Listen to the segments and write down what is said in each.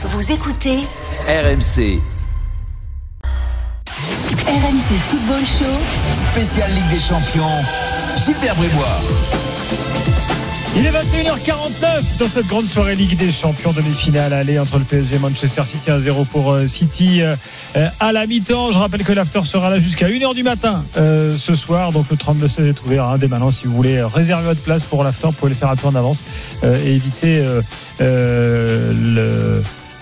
Vous écoutez RMC. RMC Football Show. Spécial Ligue des Champions. Gilbert Brébois. Il est 21h49 dans cette grande soirée Ligue des Champions, demi-finale aller entre le PSG et Manchester City, 1-0 pour City à la mi-temps. Je rappelle que l'after sera là jusqu'à 1h du matin ce soir, donc le 32-16 est ouvert dès maintenant. Si vous voulez réserver votre place pour l'after, vous pouvez le faire un peu en avance et éviter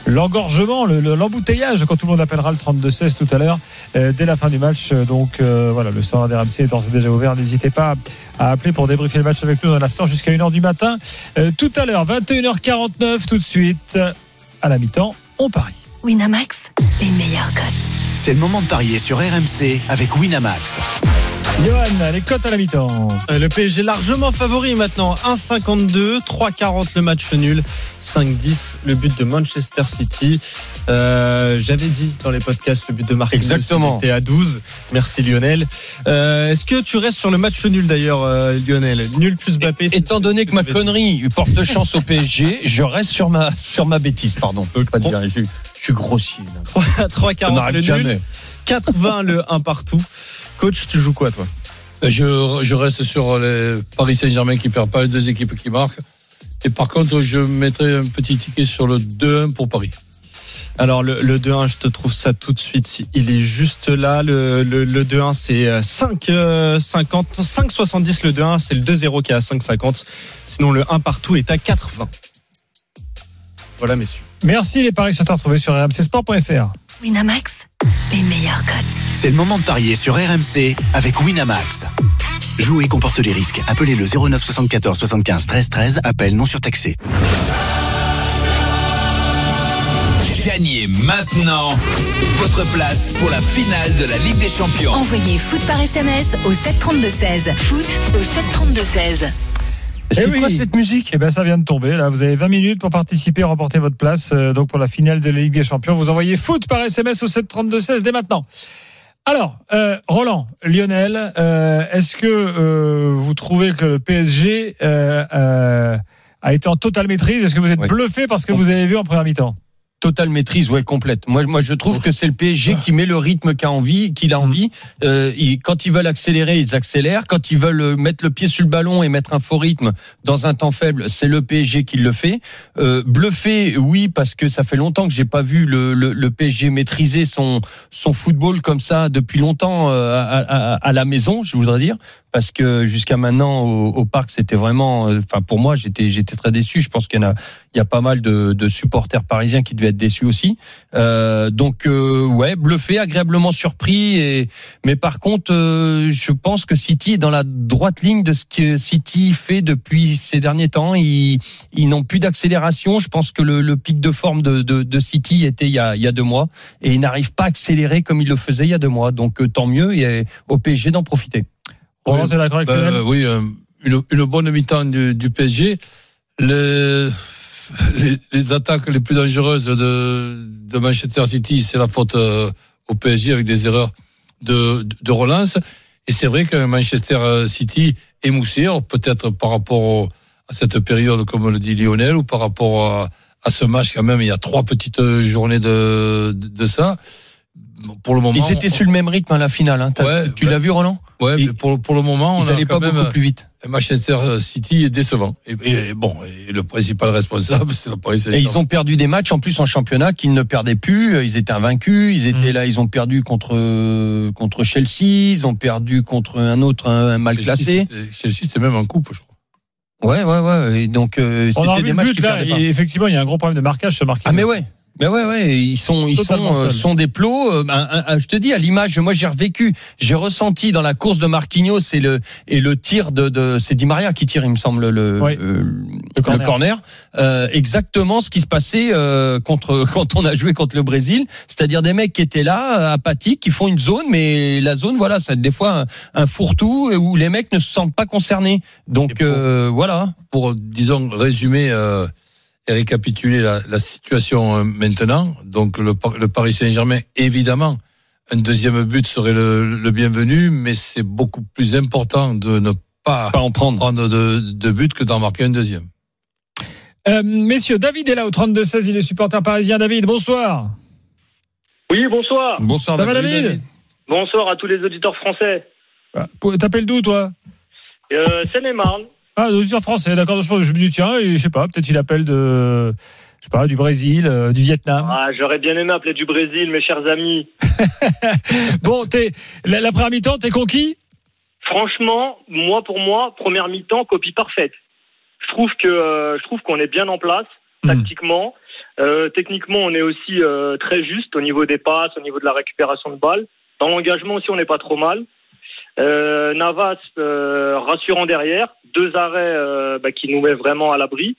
l'engorgement, l'embouteillage quand tout le monde appellera le 32-16 tout à l'heure dès la fin du match. Donc voilà, le standard RMC est d'ores et déjà ouvert. N'hésitez pas à appeler pour débriefer le match avec nous dans l'after jusqu'à 1h du matin tout à l'heure. 21h49 tout de suite. À la mi-temps, on parie. Winamax, les meilleures cotes. C'est le moment de parier sur RMC avec Winamax. Johan, les cotes à la mi-temps. Le PSG largement favori maintenant, 1,52, 3,40 le match nul, 5,10 le but de Manchester City. J'avais dit dans les podcasts le but de Marquinhos. Exactement. Était à 12. Merci Lionel. Est-ce que tu restes sur le match nul d'ailleurs, Lionel? Nul plus Mbappé. Étant donné que ma connerie porte chance au PSG, je reste sur ma bêtise, pardon. Je suis grossier. 3,40 le nul, 4,20 le 1 partout. Coach, tu joues quoi toi? Je reste sur les Paris Saint-Germain qui perd pas, les deux équipes qui marquent. Et par contre, je mettrai un petit ticket sur le 2-1 pour Paris. Alors le 2-1, je te trouve ça tout de suite. Il est juste là. Le 2-1, c'est 5,50, 5,70 le 2-1. C'est le 2-0 qui est à 5,50. Sinon, le 1 partout est à 4,20. Voilà, messieurs. Merci, les paris sont à retrouver sur rmcsport.fr. Winamax, les meilleures cotes. C'est le moment de parier sur RMC avec Winamax. Jouer comporte les risques. Appelez le 09 74 75 13 13. Appel non surtaxé. Gagnez maintenant votre place pour la finale de la Ligue des Champions. Envoyez foot par SMS au 732-16. Foot au 732-16. C'est oui. quoi cette musique? Eh ben ça vient de tomber. Là, vous avez 20 minutes pour participer et remporter votre place. Donc pour la finale de la Ligue des Champions, vous envoyez foot par SMS au 732-16 dès maintenant. Alors, Roland, Lionel, est-ce que vous trouvez que le PSG a été en totale maîtrise? Est-ce que vous êtes bluffé par ce que vous avez vu en première mi-temps? Totale maîtrise, ouais, complète. Moi, je trouve que c'est le PSG qui met le rythme qu'il a envie. Quand ils veulent accélérer, ils accélèrent. Quand ils veulent mettre le pied sur le ballon et mettre un faux rythme dans un temps faible, c'est le PSG qui le fait. Bluffé, oui, parce que ça fait longtemps que j'ai pas vu le PSG maîtriser son football comme ça depuis longtemps à la maison, je voudrais dire. Parce que jusqu'à maintenant au parc c'était vraiment, enfin pour moi j'étais très déçu. Je pense qu'il y a pas mal de supporters parisiens qui devaient être déçus aussi. Donc bluffé, agréablement surpris. Mais par contre, je pense que City est dans la droite ligne de ce que City fait depuis ces derniers temps. Ils n'ont plus d'accélération. Je pense que le pic de forme de City était il y a 2 mois et ils n'arrivent pas à accélérer comme ils le faisaient il y a 2 mois. Donc tant mieux et au PSG d'en profiter. Roland, t'es d'accord avec Lionel? Oui, une bonne mi-temps du PSG. Les attaques les plus dangereuses de Manchester City, c'est la faute au PSG avec des erreurs de relance. Et c'est vrai que Manchester City est moussé, peut-être par rapport à cette période, comme le dit Lionel, ou par rapport à ce match quand même. Il y a 3 petites journées de ça. Pour le moment, ils étaient sur le même rythme à la finale. Hein. Tu l'as vu, Roland? Ouais, mais pour le moment, ils n'allaient pas beaucoup plus vite. Manchester City est décevant. Et le principal responsable, c'est le Paris Saint-Germain. Et ils ont perdu des matchs en plus en championnat qu'ils ne perdaient plus. Ils étaient invaincus. Ils étaient là. Ils ont perdu contre Chelsea. Ils ont perdu contre un mal classé. Chelsea, c'était même en coupe, je crois. Ouais. Et donc c'était des matchs qui perdaient pas. Effectivement, il y a un gros problème de marquage sur Marquinhos. Ah mais ouais. Ben ouais, ils sont des plots. Je te dis, à l'image, moi j'ai revécu, j'ai ressenti dans la course de Marquinhos et le tir de c'est Di Maria qui tire, il me semble le corner. Exactement ce qui se passait quand on a joué contre le Brésil, c'est-à-dire des mecs qui étaient là, apathiques, qui font une zone, mais la zone, voilà, c'est des fois un fourre-tout où les mecs ne se sentent pas concernés. Donc voilà. Pour disons résumer. Et récapituler la situation maintenant. Donc le Paris Saint-Germain, évidemment, un deuxième but serait le bienvenu, mais c'est beaucoup plus important de ne pas en prendre de but que d'en marquer un deuxième. Messieurs, David est là au 32-16, il est supporter parisien. David, bonsoir. Oui, bonsoir. Bonsoir, Ça va, David? Bonsoir à tous les auditeurs français. T'appelles d'où, toi? Seine-et-Marne. Ah, auditeur français, d'accord. Je me dis, tiens, je sais pas, peut-être il appelle du Brésil, du Vietnam. Ah, j'aurais bien aimé appeler du Brésil, mes chers amis. Bon, la première mi-temps, t'es conquis? Franchement, pour moi, première mi-temps, copie parfaite. Je trouve qu'on est bien en place, tactiquement. Techniquement, on est aussi très juste au niveau des passes, au niveau de la récupération de balles. Dans l'engagement aussi, on n'est pas trop mal. Navas rassurant derrière, 2 arrêts qui nous met vraiment à l'abri.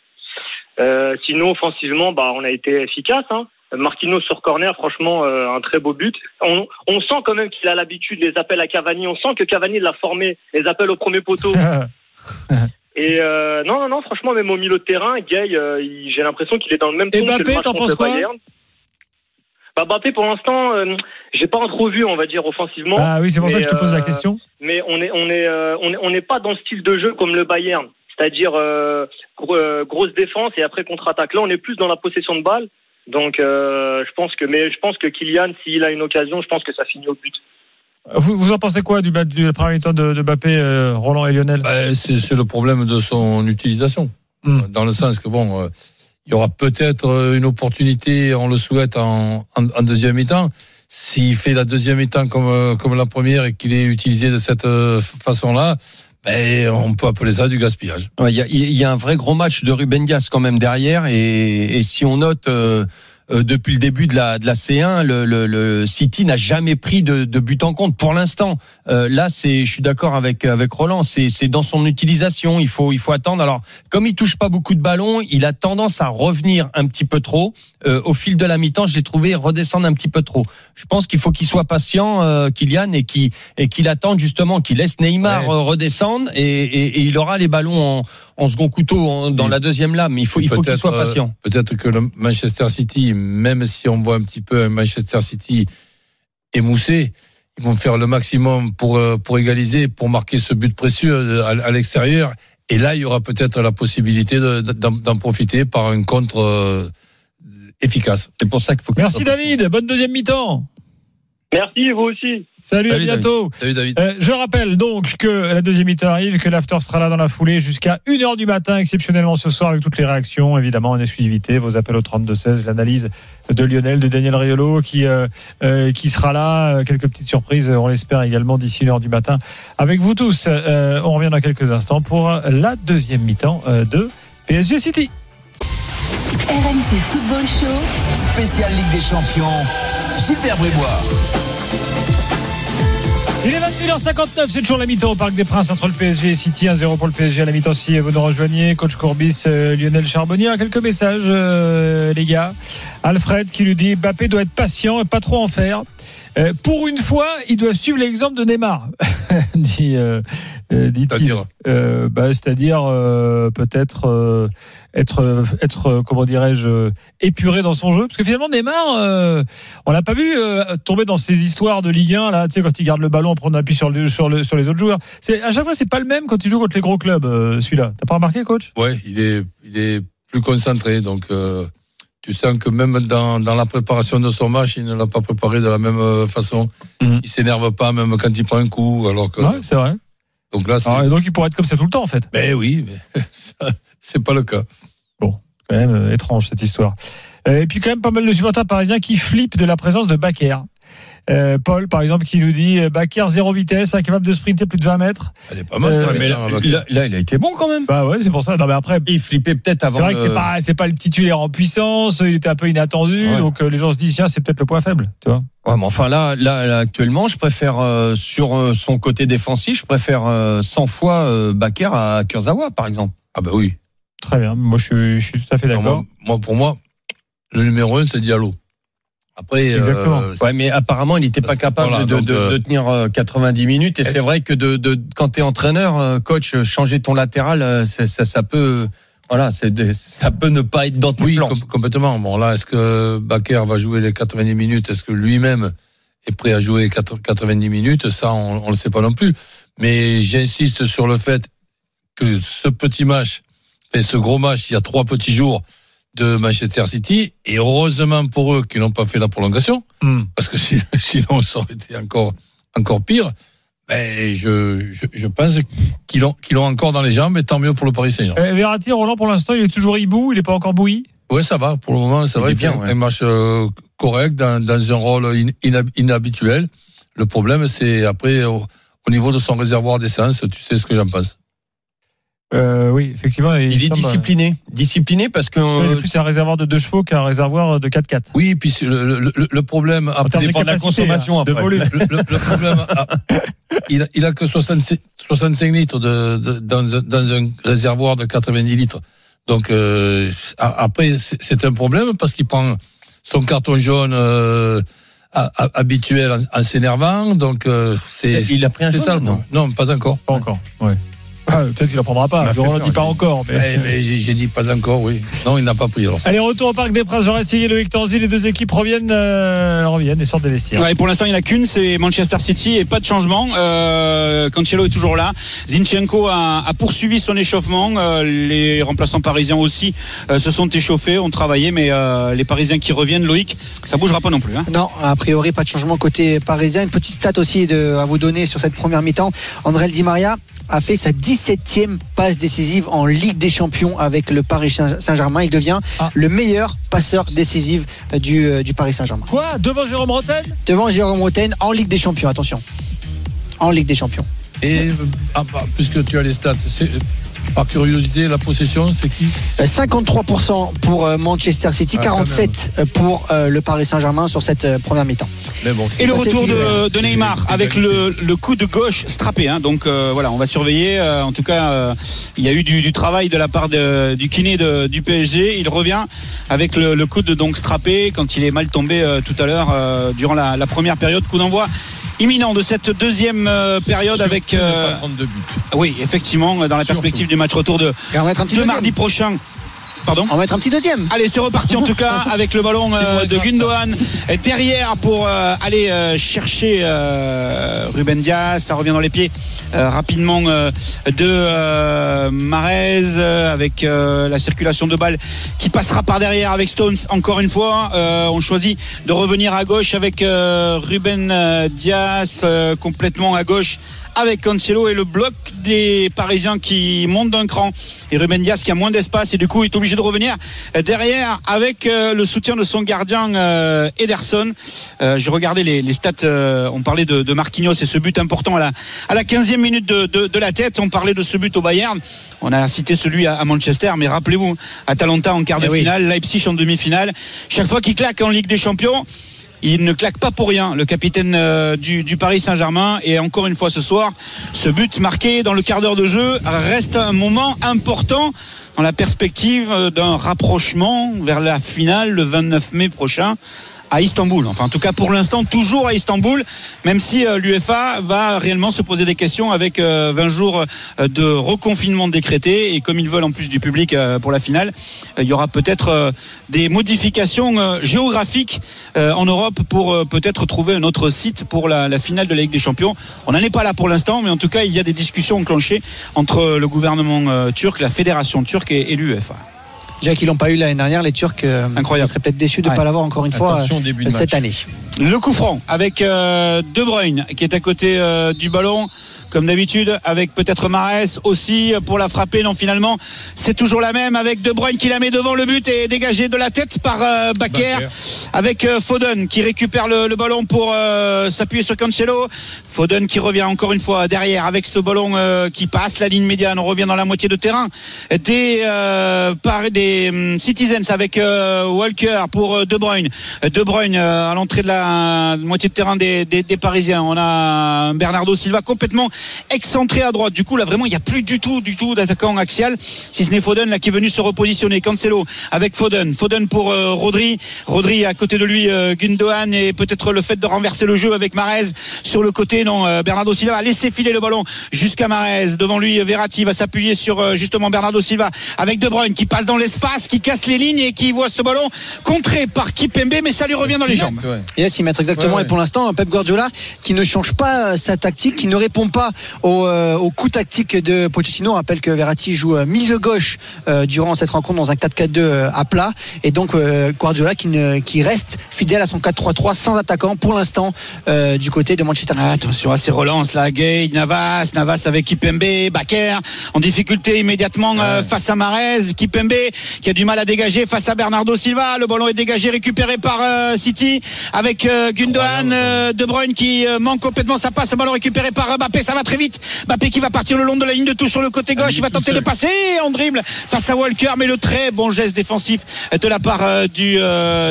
Sinon, offensivement, on a été efficace. Marquinhos sur corner, franchement, un très beau but. On sent quand même qu'il a l'habitude, les appels à Cavani. On sent que Cavani l'a formé, les appels au premier poteau. Et non, franchement, même au milieu de terrain, Gay, j'ai l'impression qu'il est dans le même ton que le match contre le Bayern. Mbappé, pour l'instant, j'ai pas trop vu, on va dire, offensivement. Ah oui, c'est pour ça que je te pose la question. Mais on n'est pas dans le style de jeu comme le Bayern, c'est-à-dire grosse défense et après contre-attaque. Là, on est plus dans la possession de balle. Donc, je pense que Kylian, s'il a une occasion, je pense que ça finit au but. Vous en pensez quoi du premier mi-temps de Mbappé, Roland et Lionel? C'est le problème de son utilisation. Dans le sens que il y aura peut-être une opportunité, on le souhaite, en deuxième mi-temps. S'il fait la deuxième mi-temps comme la première et qu'il est utilisé de cette façon-là, on peut appeler ça du gaspillage. Il y a un vrai gros match de Ruben Dias quand même derrière, et si on note depuis le début de la C1, le City n'a jamais pris de but en compte pour l'instant. Là, je suis d'accord avec Roland, c'est dans son utilisation, il faut attendre. Alors, comme il touche pas beaucoup de ballons, il a tendance à revenir un petit peu trop. Au fil de la mi-temps, je l'ai trouvé redescendre un petit peu trop. Je pense qu'il faut qu'il soit patient, Kylian, et qu'il attende justement, qu'il laisse Neymar redescendre, et il aura les ballons en second couteau dans la deuxième lame. Mais il faut qu'il soit patient. Peut-être que le Manchester City, même si on voit un petit peu un Manchester City émoussé, ils vont faire le maximum pour égaliser, pour marquer ce but précieux à l'extérieur. Et là, il y aura peut-être la possibilité d'en profiter par un contre efficace. C'est pour ça qu'il faut. Merci David. Bonne deuxième mi-temps. Merci, vous aussi. Salut, à bientôt. Salut David. Je rappelle donc que la deuxième mi-temps arrive, que l'after sera là dans la foulée jusqu'à 1h du matin, exceptionnellement ce soir, avec toutes les réactions, évidemment en exclusivité, vos appels au 32-16, l'analyse de Lionel, de Daniel Riolo qui sera là, quelques petites surprises, on l'espère également d'ici 1h du matin avec vous tous. On revient dans quelques instants pour la deuxième mi-temps de PSG City. RMC Football Show, Spécial Ligue des Champions, Gilbert Bribois. Il est 21h59, c'est toujours la mi-temps au Parc des Princes entre le PSG et City, 1-0 pour le PSG à la mi-temps si vous nous rejoignez. Coach Courbis, Lionel Charbonnier, quelques messages les gars. Alfred qui lui dit Mbappé doit être patient et pas trop en faire. Pour une fois, il doit suivre l'exemple de Neymar, dit-il. C'est-à-dire peut-être être comment dirais-je, épuré dans son jeu, parce que finalement Neymar, on l'a pas vu tomber dans ces histoires de Ligue 1 là, tu sais, quand il garde le ballon, prendre appui sur les autres joueurs. C'est à chaque fois c'est pas le même quand il joue contre les gros clubs. Celui-là, t'as pas remarqué, coach? Ouais, il est plus concentré, donc. Tu sens que même dans la préparation de son match, il ne l'a pas préparé de la même façon. Il s'énerve pas même quand il prend un coup, alors que. Ouais, c'est vrai. Donc là, et donc il pourrait être comme ça tout le temps en fait. Ben oui, mais c'est pas le cas. Bon, quand même étrange cette histoire. Et puis quand même pas mal de supporters parisiens qui flippent de la présence de Bakker. Paul, par exemple, qui nous dit Bakker 0 vitesse, incapable de sprinter plus de 20 mètres. Elle est pas mal, mais là, il a été bon quand même. Bah ouais, c'est pour ça. Non, mais après, il flippait peut-être avant. C'est vrai que c'est pas le titulaire en puissance. Il était un peu inattendu, donc les gens se disent tiens, c'est peut-être le point faible, tu vois. Ouais, mais enfin là actuellement, je préfère sur son côté défensif, je préfère 100 fois Bakker à Kurzawa, par exemple. Ah bah oui. Très bien. Moi, je suis tout à fait d'accord. Pour moi, le numéro 1, c'est Diallo. Après, exactement. Ouais, mais apparemment, il n'était pas capable de tenir 90 minutes. Et c'est vrai que quand t'es entraîneur, coach, changer ton latéral, ça peut, voilà, ça peut ne pas être dans ton plan. Oui, complètement. Bon, là, est-ce que Bakker va jouer les 90 minutes? Est-ce que lui-même est prêt à jouer 90 minutes? Ça, on le sait pas non plus. Mais j'insiste sur le fait que ce petit match, fait ce gros match il y a 3 petits jours de Manchester City, et heureusement pour eux qu'ils n'ont pas fait la prolongation, parce que sinon ça aurait été encore pire. Mais je pense qu'ils l'ont encore dans les jambes, et tant mieux pour le Paris Saint-Germain. Verratti, Roland, pour l'instant, il est toujours hibou, il n'est pas encore bouilli. Ouais, ça va, pour le moment, ça va. Il fait un match correct, dans un rôle inhabituel. Le problème, c'est après, au niveau de son réservoir d'essence, tu sais ce que j'en pense. Oui, effectivement. Il est discipliné parce que. Oui, plus c'est un réservoir de 2 chevaux qu'un réservoir de 4x4. Oui, puis le problème, après, dépend de la consommation, de volume. Le problème, il a que 65 litres dans un réservoir de 90 litres. Donc après c'est un problème parce qu'il prend son carton jaune habituel en s'énervant, donc il a pris un jaune, non, pas encore. Pas encore. Ouais. Peut-être qu'il ne prendra pas. On ne dit pas encore. Mais j'ai dit pas encore, oui. Non, il n'a pas pris alors. Allez, retour au Parc des Princes. J'aurais essayé Loïc Tanzi. Les 2 équipes reviennent et sortent des vestiaires. Ouais, pour l'instant, il n'y en a qu'une, c'est Manchester City, et pas de changement. Cancelo est toujours là. Zinchenko a poursuivi son échauffement. Les remplaçants parisiens aussi se sont échauffés, ont travaillé, mais les Parisiens qui reviennent, Loïc, ça ne bougera pas non plus. Hein. Non, a priori, pas de changement côté parisien. Une petite stat aussi à vous donner sur cette première mi-temps. André Di Maria a fait sa 17e passe décisive en Ligue des Champions avec le Paris Saint-Germain. Il devient le meilleur passeur décisif du Paris Saint-Germain. Quoi ? Devant Jérôme Rotten ? Devant Jérôme Rotten en Ligue des Champions, attention. En Ligue des Champions. Et puisque tu as les stats, par curiosité, la possession, c'est qui ? 53% pour Manchester City, 47% pour le Paris Saint-Germain sur cette première mi-temps. Mais bon, et le retour de Neymar avec le coup de gauche strappé. Hein. Donc voilà, on va surveiller. En tout cas, il y a eu du travail de la part du kiné du PSG. Il revient avec le coude donc strappé quand il est mal tombé tout à l'heure durant la première période. Coup d'envoi imminent de cette deuxième période avec oui, effectivement, dans la perspective du match retour de mardi prochain. Pardon ? On va mettre un petit deuxième. Allez, c'est reparti en tout cas avec le ballon de Gundogan derrière pour aller chercher Ruben Dias. Ça revient dans les pieds rapidement de Mahrez avec la circulation de balles qui passera par derrière avec Stones encore une fois. On choisit de revenir à gauche avec Ruben Dias complètement à gauche avec Cancelo et le bloc des Parisiens qui monte d'un cran, et Ruben Dias qui a moins d'espace et du coup est obligé de revenir derrière avec le soutien de son gardien Ederson. J'ai regardé les stats, on parlait de Marquinhos et ce but important à la 15e minute de la tête. On parlait de ce but au Bayern, on a cité celui à Manchester, mais rappelez-vous Atalanta en quart de finale, Leipzig en demi-finale. Chaque fois qu'il claque en Ligue des Champions, il ne claque pas pour rien, le capitaine du Paris Saint-Germain. Et encore une fois ce soir, ce but marqué dans le quart d'heure de jeu reste un moment important dans la perspective d'un rapprochement vers la finale le 29 mai prochain à Istanbul. Enfin, en tout cas, pour l'instant, toujours à Istanbul, même si l'UEFA va réellement se poser des questions avec 20 jours de reconfinement décrété. Et comme ils veulent en plus du public pour la finale, il y aura peut-être des modifications géographiques en Europe pour peut-être trouver un autre site pour la finale de la Ligue des Champions. On n'en est pas là pour l'instant, mais en tout cas, il y a des discussions enclenchées entre le gouvernement turc, la fédération turque et l'UEFA. Déjà qu'ils l'ont pas eu l'année dernière, les Turcs seraient peut-être déçus de ne pas l'avoir encore une fois cette année. Le coup franc avec De Bruyne qui est à côté du ballon comme d'habitude, avec peut-être Mahrez aussi pour la frapper. Non, finalement c'est toujours la même avec De Bruyne qui la met devant le but et dégagé de la tête par Bakker, avec Foden qui récupère le ballon pour s'appuyer sur Cancelo. Foden qui revient encore une fois derrière avec ce ballon qui passe la ligne médiane. On revient dans la moitié de terrain des Citizens avec Walker pour De Bruyne. De Bruyne à l'entrée de la moitié de terrain des Parisiens. On a Bernardo Silva complètement excentré à droite. Du coup là vraiment il n'y a plus du tout d'attaquant axial, si ce n'est Foden là qui est venu se repositionner. Cancelo avec Foden pour Rodri à côté de lui Gundogan, et peut-être le fait de renverser le jeu avec Mahrez sur le côté. Non, Bernardo Silva a laissé filer le ballon jusqu'à Mahrez. Devant lui Verratti va s'appuyer sur justement Bernardo Silva avec De Bruyne qui passe dans l'espace, qui casse les lignes et qui voit ce ballon contré par Kipembe, mais ça lui revient dans les jambes. Et là s'y mettre exactement. Et pour l'instant Pep Guardiola qui ne change pas sa tactique, qui ne répond pas au coup tactique de Pochettino. On rappelle que Verratti joue milieu gauche durant cette rencontre dans un 4-4-2 à plat, et donc Guardiola qui reste fidèle à son 4-3-3 sans attaquant pour l'instant du côté de Manchester City. Attention à ces relances là, Gay, Navas avec Kipembe, Bakker en difficulté immédiatement face à Mahrez, Kipembe qui a du mal à dégager face à Bernardo Silva, le ballon est dégagé, récupéré par City avec Gundogan, De Bruyne qui manque complètement sa passe, le ballon récupéré par Mbappé, ça va très vite, Mbappé qui va partir le long de la ligne de touche sur le côté gauche, il va tenter de passer en dribble face à Walker, mais le très bon geste défensif de la part du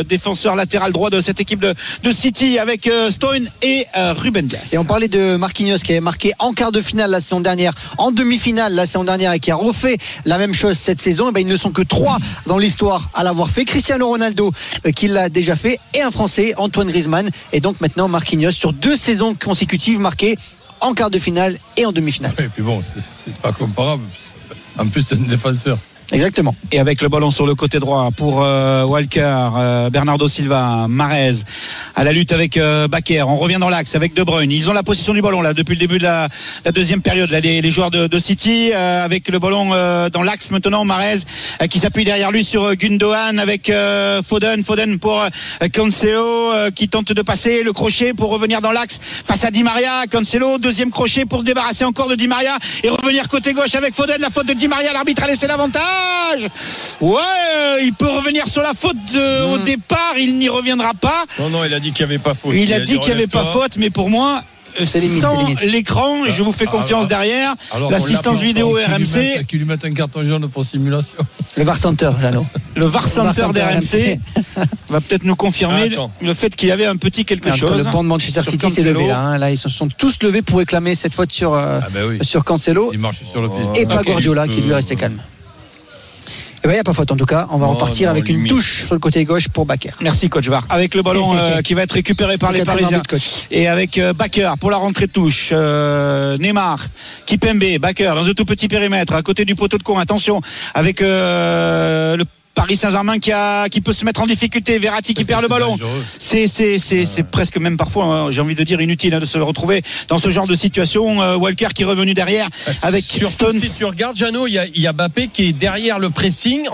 défenseur latéral droit de cette équipe de City avec Stone et Ruben Dias. Et on parlait de Marquinhos qui avait marqué en quart de finale la saison dernière, en demi-finale la saison dernière, et qui a refait la même chose cette saison. Et ben, ils ne sont que 3 dans l'histoire à l'avoir fait. Cristiano Ronaldo qui l'a déjà fait, et un Français, Antoine Griezmann. Et donc maintenant Marquinhos sur 2 saisons consécutives marquées en quart de finale et en demi-finale. Et puis bon, c'est pas comparable. En plus, t'es un défenseur. Exactement. Et avec le ballon sur le côté droit pour Walker, Bernardo Silva, Mahrez à la lutte avec Bakker. On revient dans l'axe avec De Bruyne. Ils ont la possession du ballon là depuis le début de la deuxième période. Là, les joueurs de City avec le ballon dans l'axe maintenant. Mahrez qui s'appuie derrière lui sur Gundogan avec Foden pour Cancelo qui tente de passer le crochet pour revenir dans l'axe face à Di Maria. Cancelo, deuxième crochet pour se débarrasser encore de Di Maria et revenir côté gauche avec Foden. La faute de Di Maria, l'arbitre a laissé l'avantage. Ouais, il peut revenir sur la faute au départ, il n'y reviendra pas. Non, il a dit qu'il n'y avait pas faute. Il a dit qu'il n'y avait pas faute, mais pour moi, sans l'écran, je vous fais confiance derrière. L'assistance vidéo RMC. Qui lui mettent un carton jaune pour simulation. Le VAR Center, Jeannot. Le VAR Center d'RMC va peut-être nous confirmer le fait qu'il y avait un petit quelque chose. Le banc de Manchester City s'est levé là. Là, ils se sont tous levés pour réclamer cette faute sur Cancelo. Il marche sur le pied. Et pas Guardiola qui lui restait calme. Il n'y a pas faute en tout cas. On va repartir avec une touche sur le côté gauche pour Bakker. Merci coach VAR. Avec le ballon qui va être récupéré par les Parisiens. Et avec Bakker pour la rentrée de touche. Neymar, Kipembe, Bakker dans un tout petit périmètre à côté du poteau de coin. Attention avec le Paris Saint-Germain qui peut se mettre en difficulté. Verratti qui perd le ballon. C'est presque même parfois, j'ai envie de dire, inutile de se retrouver dans ce genre de situation. Walker qui est revenu derrière avec Stones. Si tu regardes, Jeannot, il y a Mbappé qui est derrière le pressing.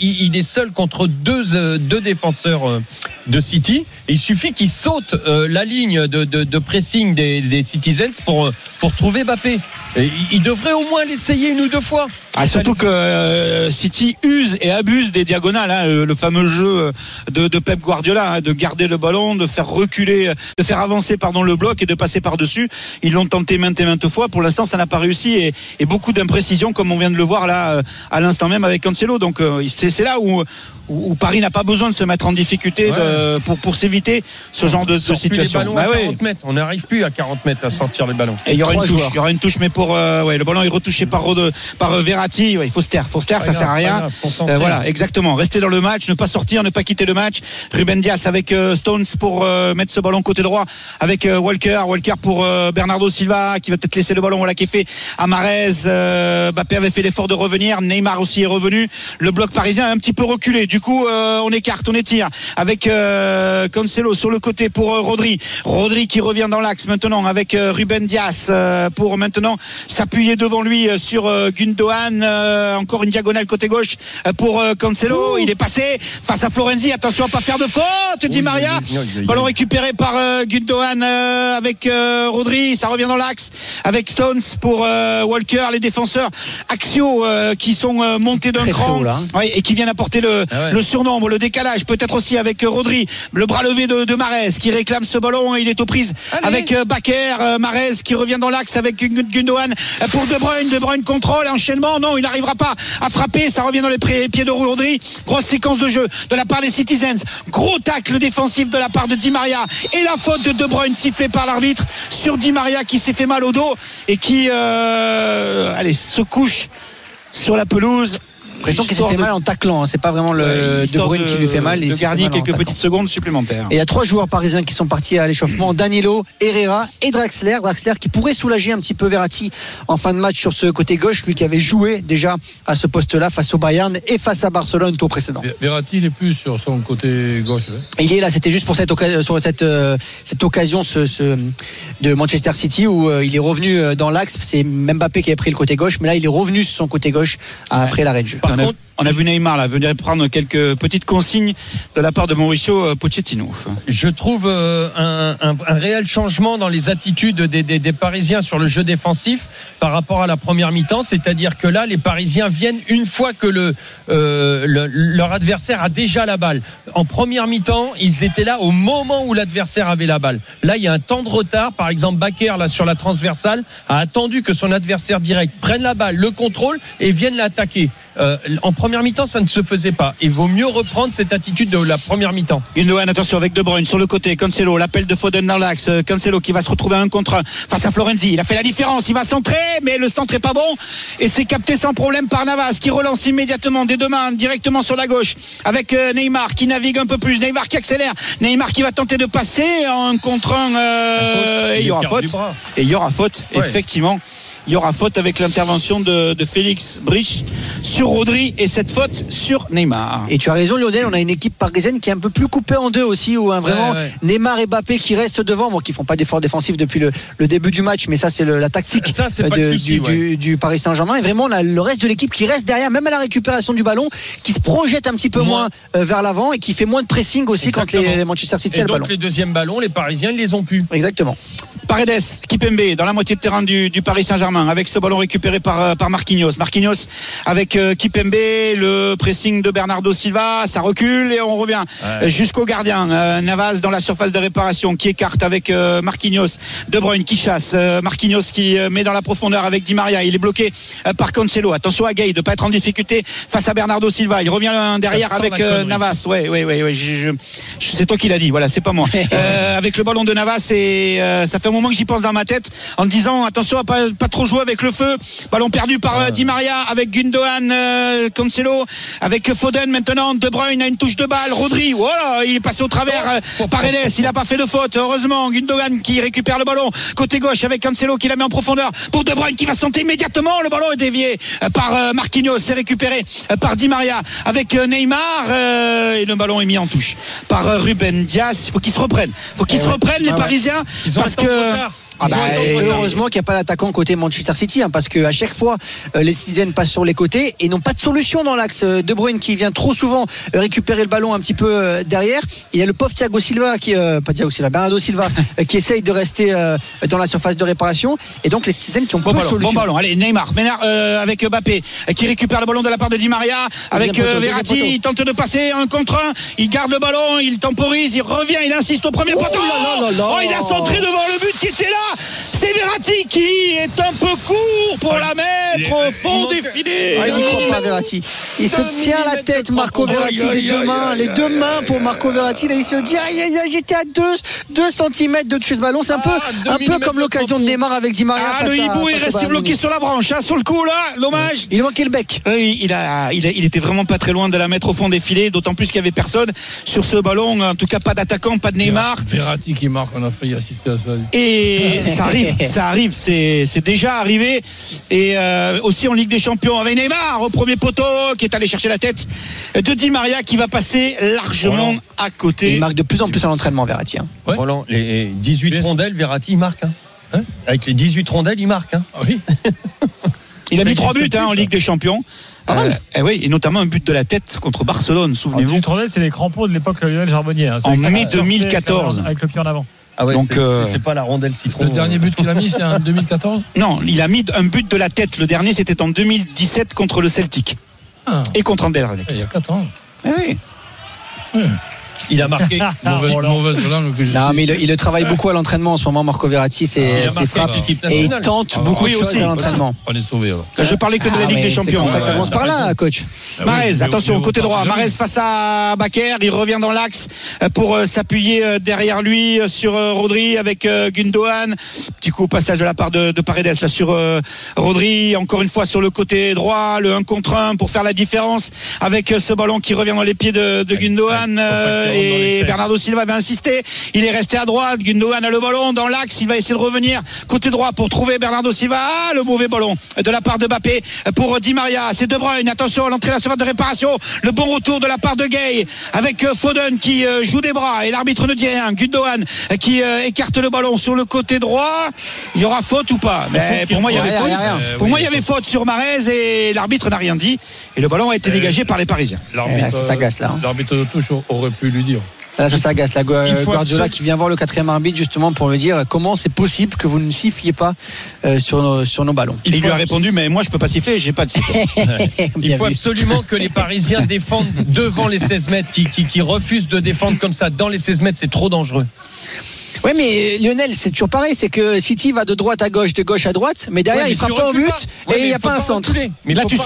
Il est seul contre deux défenseurs de City. Et il suffit qu'il saute la ligne de pressing des Citizens pour trouver Mbappé. Et il devrait au moins l'essayer 1 ou 2 fois. Surtout que City use et abuse des diagonales, le fameux jeu de Pep Guardiola, de garder le ballon, de faire reculer, de faire avancer le bloc et de passer par-dessus. Ils l'ont tenté maintes et maintes fois. Pour l'instant, ça n'a pas réussi et beaucoup d'imprécisions, comme on vient de le voir là à l'instant même avec Cancelo. Donc c'est là où Paris n'a pas besoin de se mettre en difficulté pour s'éviter ce genre de situation. Les ballons à 40 mètres. On n'arrive plus à 40 mètres à sortir les ballons. Et il y aura une touche, mais pour le ballon est retouché par Verratti. Il faut se taire, ça sert à rien. Voilà, exactement. Rester dans le match, ne pas sortir, ne pas quitter le match. Ruben Dias avec Stones pour mettre ce ballon côté droit avec Walker pour Bernardo Silva qui va peut-être laisser le ballon qui est fait à Mahrez. Mbappé avait fait l'effort de revenir, Neymar aussi est revenu. Le bloc parisien a un petit peu reculé. Du coup, on écarte, on étire avec Cancelo sur le côté pour Rodri qui revient dans l'axe maintenant avec Ruben Dias pour maintenant s'appuyer devant lui sur Gundogan. Encore une diagonale côté gauche pour Cancelo. Il est passé face à Florenzi. Attention à pas faire de faute. Di Maria. Ballon récupéré par Gundogan avec Rodri. Ça revient dans l'axe avec Stones pour Walker. Les défenseurs axiaux qui sont montés d'un cran et qui viennent apporter le surnombre, le décalage. Peut-être aussi avec Rodri. Le bras levé de Mahrez qui réclame ce ballon. Il est aux prises avec Bakker. Mahrez qui revient dans l'axe avec Gundogan pour De Bruyne. De Bruyne contrôle, enchaînement. Non, il n'arrivera pas à frapper. Ça revient dans les pieds de Rodri. Grosse séquence de jeu de la part des Citizens. Gros tacle défensif de la part de Di Maria. Et la faute de De Bruyne sifflée par l'arbitre sur Di Maria qui s'est fait mal au dos et qui se couche sur la pelouse. L'impression qu'il s'est fait mal en taclant, c'est pas vraiment le De Bruyne qui lui fait mal. Il gardait quelques petites secondes supplémentaires. Et il y a 3 joueurs parisiens qui sont partis à l'échauffement, Danilo, Herrera et Draxler qui pourrait soulager un petit peu Verratti en fin de match sur ce côté gauche, lui qui avait joué déjà à ce poste-là face au Bayern et face à Barcelone tour précédent. Verratti il est plus sur son côté gauche. Il est là, c'était juste pour cette occasion, sur cette occasion de Manchester City où il est revenu dans l'axe. C'est Mbappé qui avait pris le côté gauche, mais là il est revenu sur son côté gauche après l'arrêt de jeu. Par contre, on a vu Neymar là venir prendre quelques petites consignes de la part de Mauricio Pochettino. Je trouve un réel changement dans les attitudes des Parisiens sur le jeu défensif par rapport à la première mi-temps, c'est-à-dire que là les Parisiens viennent une fois que leur adversaire a déjà la balle. En première mi-temps, ils étaient là au moment où l'adversaire avait la balle. Là, il y a un temps de retard. Par exemple, Bakker là sur la transversale a attendu que son adversaire direct prenne la balle, le contrôle et vienne l'attaquer. En première mi-temps, ça ne se faisait pas. Il vaut mieux reprendre cette attitude de la première mi-temps. Gundogan, attention avec De Bruyne sur le côté. Cancelo, l'appel de Foden dans l'axe. Cancelo qui va se retrouver à 1 contre 1 face à Florenzi. Il a fait la différence. Il va centrer, mais le centre est pas bon. Et c'est capté sans problème par Navas qui relance immédiatement des deux mains directement sur la gauche avec Neymar qui navigue un peu plus. Neymar qui accélère. Neymar qui va tenter de passer en 1 contre 1. Et il y aura faute. Et il y aura faute, effectivement. Il y aura faute avec l'intervention de Félix Brich sur Rodri et cette faute sur Neymar. Et tu as raison Lionel, on a une équipe parisienne qui est un peu plus coupée en deux aussi, où vraiment Neymar et Mbappé qui restent devant, qui font pas d'efforts défensifs depuis le début du match, mais ça c'est la tactique du Paris Saint-Germain. Et vraiment on a le reste de l'équipe qui reste derrière, même à la récupération du ballon, qui se projette un petit peu moins vers l'avant et qui fait moins de pressing aussi. Exactement. Quand les Manchester City a le ballon. Et donc les deuxièmes ballons, les Parisiens ils les ont pu. Exactement. Paredes, Kipembe dans la moitié de terrain du Paris Saint-Germain avec ce ballon récupéré par Marquinhos avec Kipembe, le pressing de Bernardo Silva, ça recule et on revient jusqu'au gardien Navas dans la surface de réparation qui écarte avec Marquinhos, De Bruyne qui chasse, Marquinhos qui met dans la profondeur avec Di Maria, il est bloqué par Cancelo. Attention à Gay de pas être en difficulté face à Bernardo Silva, il revient derrière avec Navas. C'est toi qui l'as dit, voilà, c'est pas moi. Avec le ballon de Navas et ça fait un moment que j'y pense dans ma tête en me disant attention à pas trop jouer avec le feu. Ballon perdu par Di Maria avec Gundogan, Cancelo avec Foden maintenant. De Bruyne a une touche de balle. Rodri, voilà, il est passé au travers. Paredes, il n'a pas fait de faute. Heureusement, Gundogan qui récupère le ballon côté gauche avec Cancelo qui la met en profondeur pour De Bruyne qui va sauter immédiatement. Le ballon est dévié par Marquinhos, c'est récupéré par Di Maria avec Neymar et le ballon est mis en touche par Ruben Dias. Il faut qu'ils se reprennent. Les Parisiens parce que heureusement qu'il n'y a pas d'attaquant côté Manchester City, parce qu'à chaque fois les Citizens passent sur les côtés et n'ont pas de solution dans l'axe. De Bruyne qui vient trop souvent récupérer le ballon un petit peu derrière. Il y a le pauvre Bernardo Silva qui essaye de rester dans la surface de réparation, et donc les Citizens qui ont pas de solution. Bon ballon, allez Neymar avec Mbappé qui récupère le ballon de la part de Di Maria avec Verratti, il tente de passer 1 contre 1, il garde le ballon, il temporise, il revient, il insiste au premier poteau. Il a centré devant le but qui était là. C'est Verratti qui est un peu court pour la mettre au fond des filets. Il n'y croit pas Verratti. Il se tient la tête Marco Verratti, les deux mains pour Marco Verratti. Là il se dit j'étais à 2 cm de toucher ce ballon. C'est un peu comme l'occasion de Neymar avec Di Maria. Le hibou est resté bloqué sur la branche sur le coup là, dommage. Il manquait le bec. Il était vraiment pas très loin de la mettre au fond des filets, d'autant plus qu'il n'y avait personne sur ce ballon, en tout cas pas d'attaquant, pas de Neymar. Verratti qui marque, on a failli assister à ça. Et ça arrive, c'est déjà arrivé. Et aussi en Ligue des Champions avec Neymar au premier poteau qui est allé chercher la tête de Di Maria qui va passer largement à côté. Et il marque de plus en plus à l'entraînement Verratti. Roland, les 18 rondelles, Verratti il marque. Avec les 18 rondelles, il marque. Il a mis 3 buts en Ligue des Champions. Et notamment un but de la tête contre Barcelone, souvenez-vous. C'est les crampons de l'époque Lionel Charbonnier. En mai 2014. Avec le pied en avant. Donc c'est pas la rondelle citron. Le dernier but qu'il a mis, c'est en 2014 ? Non, il a mis un but de la tête. Le dernier, c'était en 2017 contre le Celtic. Et contre Anderlecht. Il y a 4 ans. Oui. Il a marqué. Mauvaise langue que je Non, suis. mais il travaille beaucoup à l'entraînement en ce moment, Marco Verratti, c'est frappe. Et il tente beaucoup de choses à l'entraînement. On est sauvés alors. Je parlais que de la Ligue des Champions. C'est comme ça que ça commence par là, coach. Mahrez, attention, côté droit. Mahrez face à Bakker. Il revient dans l'axe pour s'appuyer derrière lui sur Rodri avec Gundogan. Petit coup au passage de la part de Paredes là sur Rodri. Encore une fois sur le côté droit, le 1 contre 1 pour faire la différence avec ce ballon qui revient dans les pieds de Gundogan. Et Bernardo Silva va insister. Il est resté à droite. Gundogan a le ballon dans l'axe. Il va essayer de revenir côté droit pour trouver Bernardo Silva. Ah, le mauvais ballon de la part de Mbappé pour Di Maria. C'est De Bruyne. Attention à l'entrée de la surface de réparation. Le bon retour de la part de Gay avec Foden qui joue des bras et l'arbitre ne dit rien. Gundogan qui écarte le ballon sur le côté droit. Il y aura faute ou pas? Mais pour moi il y avait faute. Pour moi il y avait faute sur Mahrez et l'arbitre n'a rien dit et le ballon a été dégagé par les Parisiens. L'arbitre, ça s'agace là. L'arbitre de touche aurait pu lui dire. Là, ça s'agace. La Guardiola qui vient voir le 4e arbitre justement pour lui dire comment c'est possible que vous ne siffliez pas sur nos ballons. Il lui a répondu mais moi je peux pas siffler, j'ai pas de sifflet. Il faut absolument que les Parisiens défendent devant les 16 mètres, qui refusent de défendre comme ça dans les 16 mètres, c'est trop dangereux. Oui, mais Lionel, c'est toujours pareil, c'est que City va de droite à gauche, de gauche à droite, mais derrière il frappe pas au but et il n'y a pas un centre. Mais là tu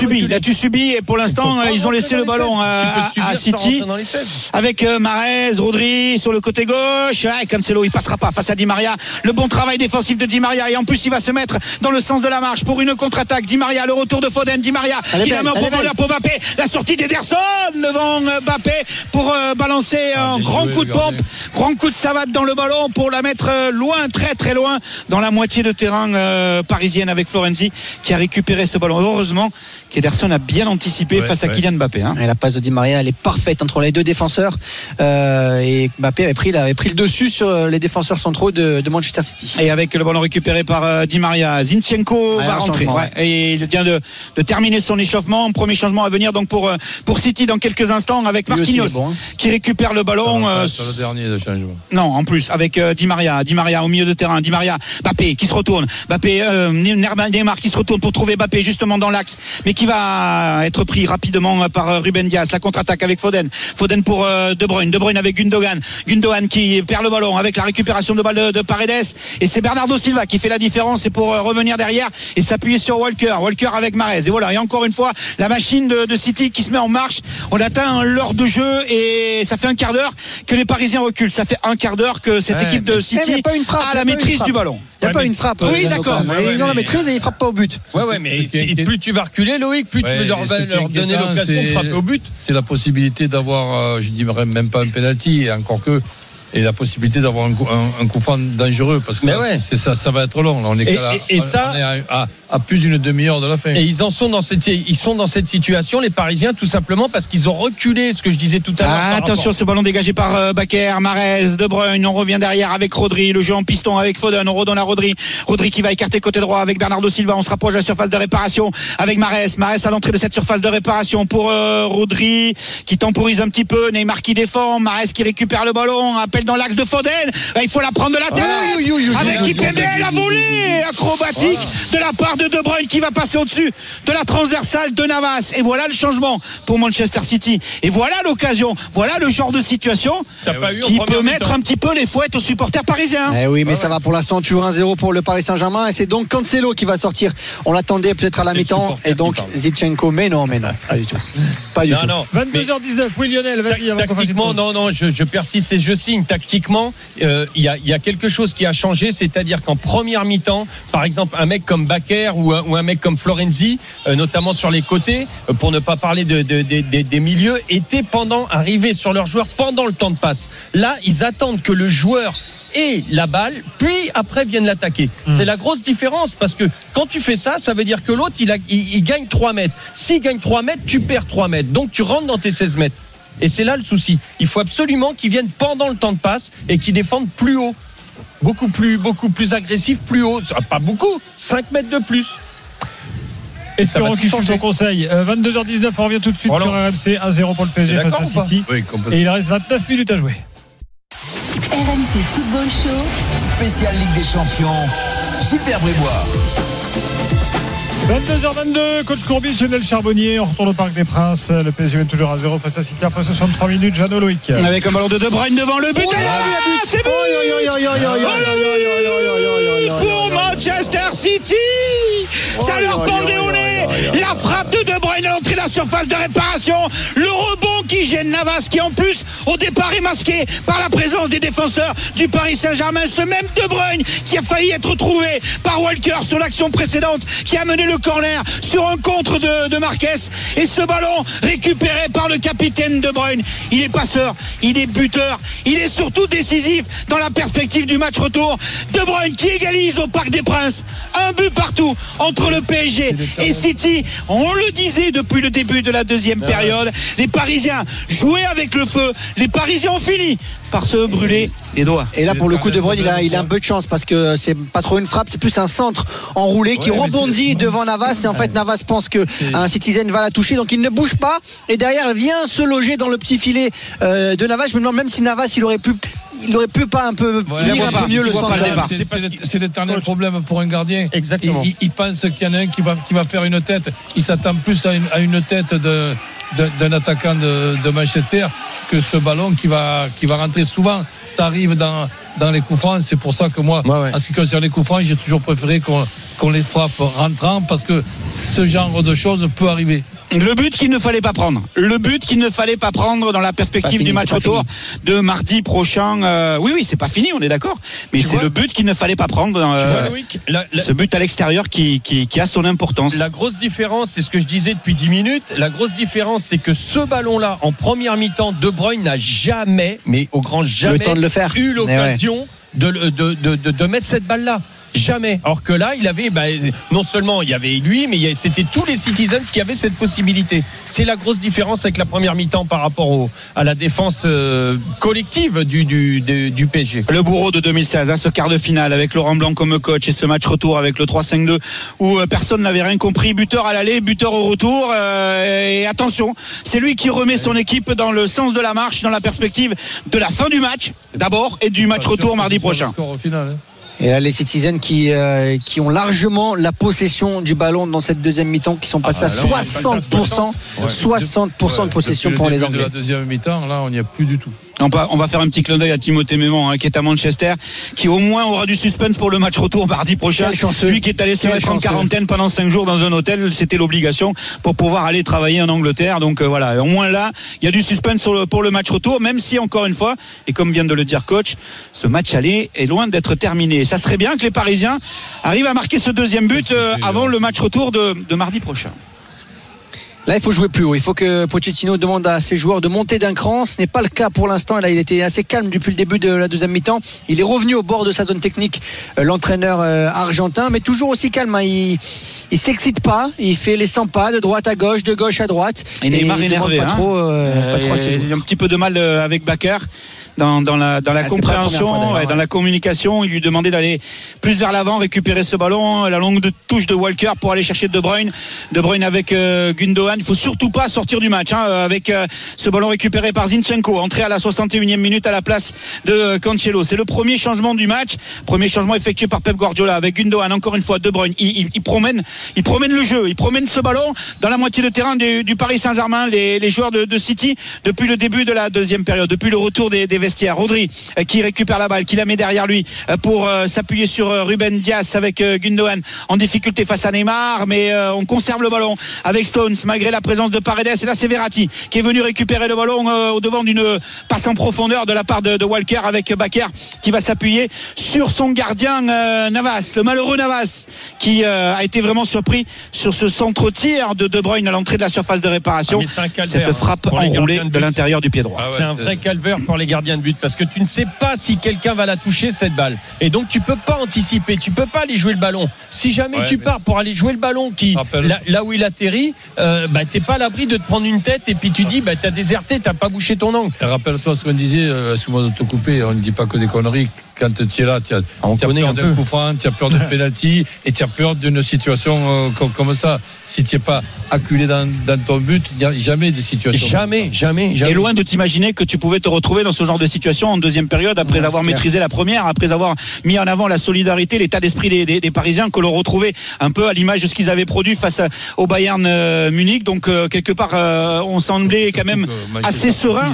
subis et pour l'instant ils ont laissé le ballon à City avec Mahrez, Rodri sur le côté gauche. Cancelo il passera pas face à Di Maria. Le bon travail défensif de Di Maria et en plus il va se mettre dans le sens de la marche pour une contre-attaque. Di Maria, le retour de Foden, Di Maria qui la met en profondeur pour Mbappé. La sortie d'Ederson devant Mbappé pour balancer un grand coup de pompe, grand coup de savate dans le ballon pour la mettre loin, très très loin dans la moitié de terrain parisienne avec Florenzi qui a récupéré ce ballon. Heureusement qu'Ederson a bien anticipé face à Kylian Mbappé. Et la passe de Di Maria elle est parfaite entre les deux défenseurs et Mbappé avait pris le dessus sur les défenseurs centraux de Manchester City. Et avec le ballon récupéré par Di Maria, Zinchenko va rentrer et il vient de terminer son échauffement. Premier changement à venir donc pour City dans quelques instants avec Marquinhos qui récupère le ballon sur le dernier de changement. Non, en plus avec Di Maria au milieu de terrain. Di Maria, Mbappé qui se retourne. Neymar qui se retourne pour trouver Mbappé justement dans l'axe, mais qui va être pris rapidement par Ruben Dias. La contre-attaque avec Foden. Foden pour De Bruyne. De Bruyne avec Gundogan. Gundogan qui perd le ballon avec la récupération de balle de Paredes. Et c'est Bernardo Silva qui fait la différence. Et pour revenir derrière et s'appuyer sur Walker. Walker avec Mahrez. Et voilà. Et encore une fois, la machine de City qui se met en marche. On atteint l'heure de jeu et ça fait un quart d'heure que les Parisiens reculent. Ça fait un quart d'heure que cette équipe de City a la maîtrise du ballon. Il n'y a pas une frappe. Oui, d'accord. Ils ont la maîtrise et ils frappent pas au but. Ouais, mais plus tu vas reculer, Loïc, plus tu veux leur donner l'occasion de frapper au but. C'est la possibilité d'avoir, je dirais même pas un penalty, encore que. Et la possibilité d'avoir un coup franc dangereux parce que c'est ça va être long. Là, on est à plus d'une demi-heure de la fin. Et ils sont dans cette situation, les Parisiens, tout simplement parce qu'ils ont reculé, ce que je disais tout à l'heure. Attention, ce ballon dégagé par Bakker, Mahrez, De Bruyne. On revient derrière avec Rodri, le jeu en piston avec Foden. On redonne à Rodri. Rodri qui va écarter côté droit avec Bernardo Silva. On se rapproche de la surface de réparation avec Mahrez. Mahrez à l'entrée de cette surface de réparation pour Rodri qui temporise un petit peu. Neymar qui défend, Mahrez qui récupère le ballon. Appel dans l'axe de Foden. Il faut la prendre de la tête avec Kipembe, la volée acrobatique de la part de Bruyne qui va passer au-dessus de la transversale de Navas. Et voilà le changement pour Manchester City. Et voilà l'occasion. Voilà le genre de situation qui peut mettre un petit peu les fouettes aux supporters parisiens. Oui, mais ça va pour l'instant toujours 1-0 pour le Paris Saint-Germain. Et c'est donc Cancelo qui va sortir. On l'attendait peut-être à la mi-temps. Et donc Zinchenko. Mais non, pas du tout. Pas du tout. 22h19. Oui, Lionel, vas-y. Tactiquement, non, je persiste et je signe. Tactiquement, il y a quelque chose qui a changé, c'est-à-dire qu'en première mi-temps, par exemple, un mec comme Bakker ou un mec comme Florenzi, notamment sur les côtés, pour ne pas parler des milieux, étaient arrivés sur leurs joueurs pendant le temps de passe. Là, ils attendent que le joueur ait la balle, puis après viennent l'attaquer. C'est la grosse différence, parce que quand tu fais ça, ça veut dire que l'autre, il gagne 3 mètres. S'il gagne 3 mètres, tu perds 3 mètres. Donc tu rentres dans tes 16 mètres. Et c'est là le souci. Il faut absolument qu'ils viennent pendant le temps de passe et qu'ils défendent plus haut. Beaucoup plus agressif, plus haut. Pas beaucoup, 5 mètres de plus. Espérons qu'il change ton conseil. 22h19, on revient tout de suite sur RMC. 1-0 pour le PSG face à City. Et il reste 29 minutes à jouer. RMC Football Show. Spécial Ligue des Champions. Super Brébois. 22h22, coach Courbis, Lionel Charbonnier, on retourne au Parc des Princes. Le PSG est toujours à 0 face à City après 63 minutes. Jeannot Loïc. Avec un ballon de De Bruyne devant le but. C'est but pour Manchester City. Ça leur pendait au nez. La frappe de De Bruyne à l'entrée de la surface de réparation. Le rebond qui gêne Navas, qui en plus au départ est masqué par la présence des défenseurs du Paris Saint-Germain. Ce même De Bruyne qui a failli être trouvé par Walker sur l'action précédente, qui a mené le corner sur un contre de Marquez, et ce ballon récupéré par le capitaine De Bruyne. Il est passeur, il est buteur, il est surtout décisif dans la perspective du match retour. De Bruyne qui égalise au Parc des Princes, un but partout entre le PSG et City. On le disait depuis le début de la deuxième période, les Parisiens jouaient avec le feu, les Parisiens ont fini par se brûler les doigts. Et là pour le coup De Bruyne il a un peu de chance parce que c'est pas trop une frappe, c'est plus un centre enroulé qui rebondit devant Navas, et en fait Navas pense que un Citizen va la toucher, donc il ne bouge pas et derrière il vient se loger dans le petit filet de Navas. Je me demande même si Navas il aurait pu pas un peu lire un peu mieux le centre. C'est l'éternel problème pour un gardien. Exactement. Il pense qu'il y en a un qui va faire une tête. Il s'attend plus à une tête d'un attaquant de Manchester que ce ballon qui va rentrer souvent. Ça arrive dans les coups francs. C'est pour ça que moi, en ce qui concerne les coups francs, j'ai toujours préféré qu'on les frappe rentrant, parce que ce genre de choses peut arriver. Le but qu'il ne fallait pas prendre. Le but qu'il ne fallait pas prendre dans la perspective du match retour de mardi prochain. Oui, c'est pas fini, on est d'accord. Mais c'est le but qu'il ne fallait pas prendre. Ce but à l'extérieur qui a son importance. La grosse différence, c'est ce que je disais depuis 10 minutes. La grosse différence, c'est que ce ballon-là, en première mi-temps, De Bruyne n'a jamais, mais au grand jamais, le temps de le faire, eu l'occasion de mettre cette balle-là. Jamais. Alors que là, il avait, non seulement il y avait lui, mais c'était tous les Citizens qui avaient cette possibilité. C'est la grosse différence avec la première mi-temps par rapport à la défense collective du PSG. Le bourreau de 2016, ce quart de finale avec Laurent Blanc comme coach, et ce match retour avec le 3-5-2 où personne n'avait rien compris. Buteur à l'aller, buteur au retour. Et attention, c'est lui qui remet son équipe dans le sens de la marche, dans la perspective de la fin du match d'abord et du match retour mardi prochain. Et là, les Citizens qui ont largement la possession du ballon dans cette deuxième mi-temps, qui sont passés à 60%, 60% de possession pour les Anglais. De la deuxième mi-temps, là, on n'y a plus du tout. On va faire un petit clin d'œil à Timothée Mémon, qui est à Manchester, qui au moins aura du suspense pour le match retour mardi prochain. Lui qui est allé se mettre en quarantaine pendant 5 jours dans un hôtel, c'était l'obligation pour pouvoir aller travailler en Angleterre. Donc voilà, au moins là, il y a du suspense pour le match retour, même si encore une fois, et comme vient de le dire coach, ce match aller est loin d'être terminé. Et ça serait bien que les Parisiens arrivent à marquer ce deuxième but avant le match retour de mardi prochain. Là, il faut jouer plus haut. Il faut que Pochettino demande à ses joueurs de monter d'un cran. Ce n'est pas le cas pour l'instant. Là, il était assez calme depuis le début de la deuxième mi-temps. Il est revenu au bord de sa zone technique, l'entraîneur argentin, mais toujours aussi calme. Il s'excite pas. Il fait les 100 pas de droite à gauche, de gauche à droite. Et Neymar énervé. Pas trop il a un petit peu de mal avec Bakker. Dans la compréhension et dans la communication, il lui demandait d'aller plus vers l'avant, récupérer ce ballon, la longue touche de Walker pour aller chercher De Bruyne avec Gundogan. Il faut surtout pas sortir du match avec ce ballon récupéré par Zinchenko, entré à la 61e minute à la place de Cancelo. C'est le premier changement du match, premier changement effectué par Pep Guardiola avec Gundogan. Encore une fois, De Bruyne, il promène le jeu, il promène ce ballon dans la moitié de terrain du Paris Saint-Germain. Les joueurs de City depuis le début de la deuxième période, depuis le retour des vestiaires. Rodri qui récupère la balle, qui la met derrière lui pour s'appuyer sur Ruben Dias avec Gundogan en difficulté face à Neymar, mais on conserve le ballon avec Stones malgré la présence de Paredes. Et là c'est Verratti qui est venu récupérer le ballon au devant d'une passe en profondeur de la part de Walker avec Bakker qui va s'appuyer sur son gardien Navas, le malheureux Navas qui a été vraiment surpris sur ce centre-tir de De Bruyne à l'entrée de la surface de réparation. Cette frappe enroulée de l'intérieur du pied droit. C'est un vrai calvaire pour les gardiens de but, parce que tu ne sais pas si quelqu'un va la toucher cette balle, et donc tu peux pas anticiper, tu peux pas aller jouer le ballon. Si jamais tu pars pour aller jouer le ballon là où il atterrit, t'es pas à l'abri de te prendre une tête et puis tu dis t'as déserté, t'as pas bouché ton angle. Et rappelle-toi ce qu'on disait, excuse-moi de te couper, on ne dit pas que des conneries. Quand tu es là, tu as peur d'un coup franc, tu as peur de pénalty et tu as peur d'une situation comme ça. Si tu n'es pas acculé dans ton but, il n'y a jamais des situations. Jamais. Et loin de t'imaginer que tu pouvais te retrouver dans ce genre de de situation en deuxième période, après avoir maîtrisé la première, après avoir mis en avant la solidarité, l'état d'esprit des Parisiens que l'on retrouvait un peu à l'image de ce qu'ils avaient produit face au Bayern Munich. Donc quelque part on semblait quand même assez serein.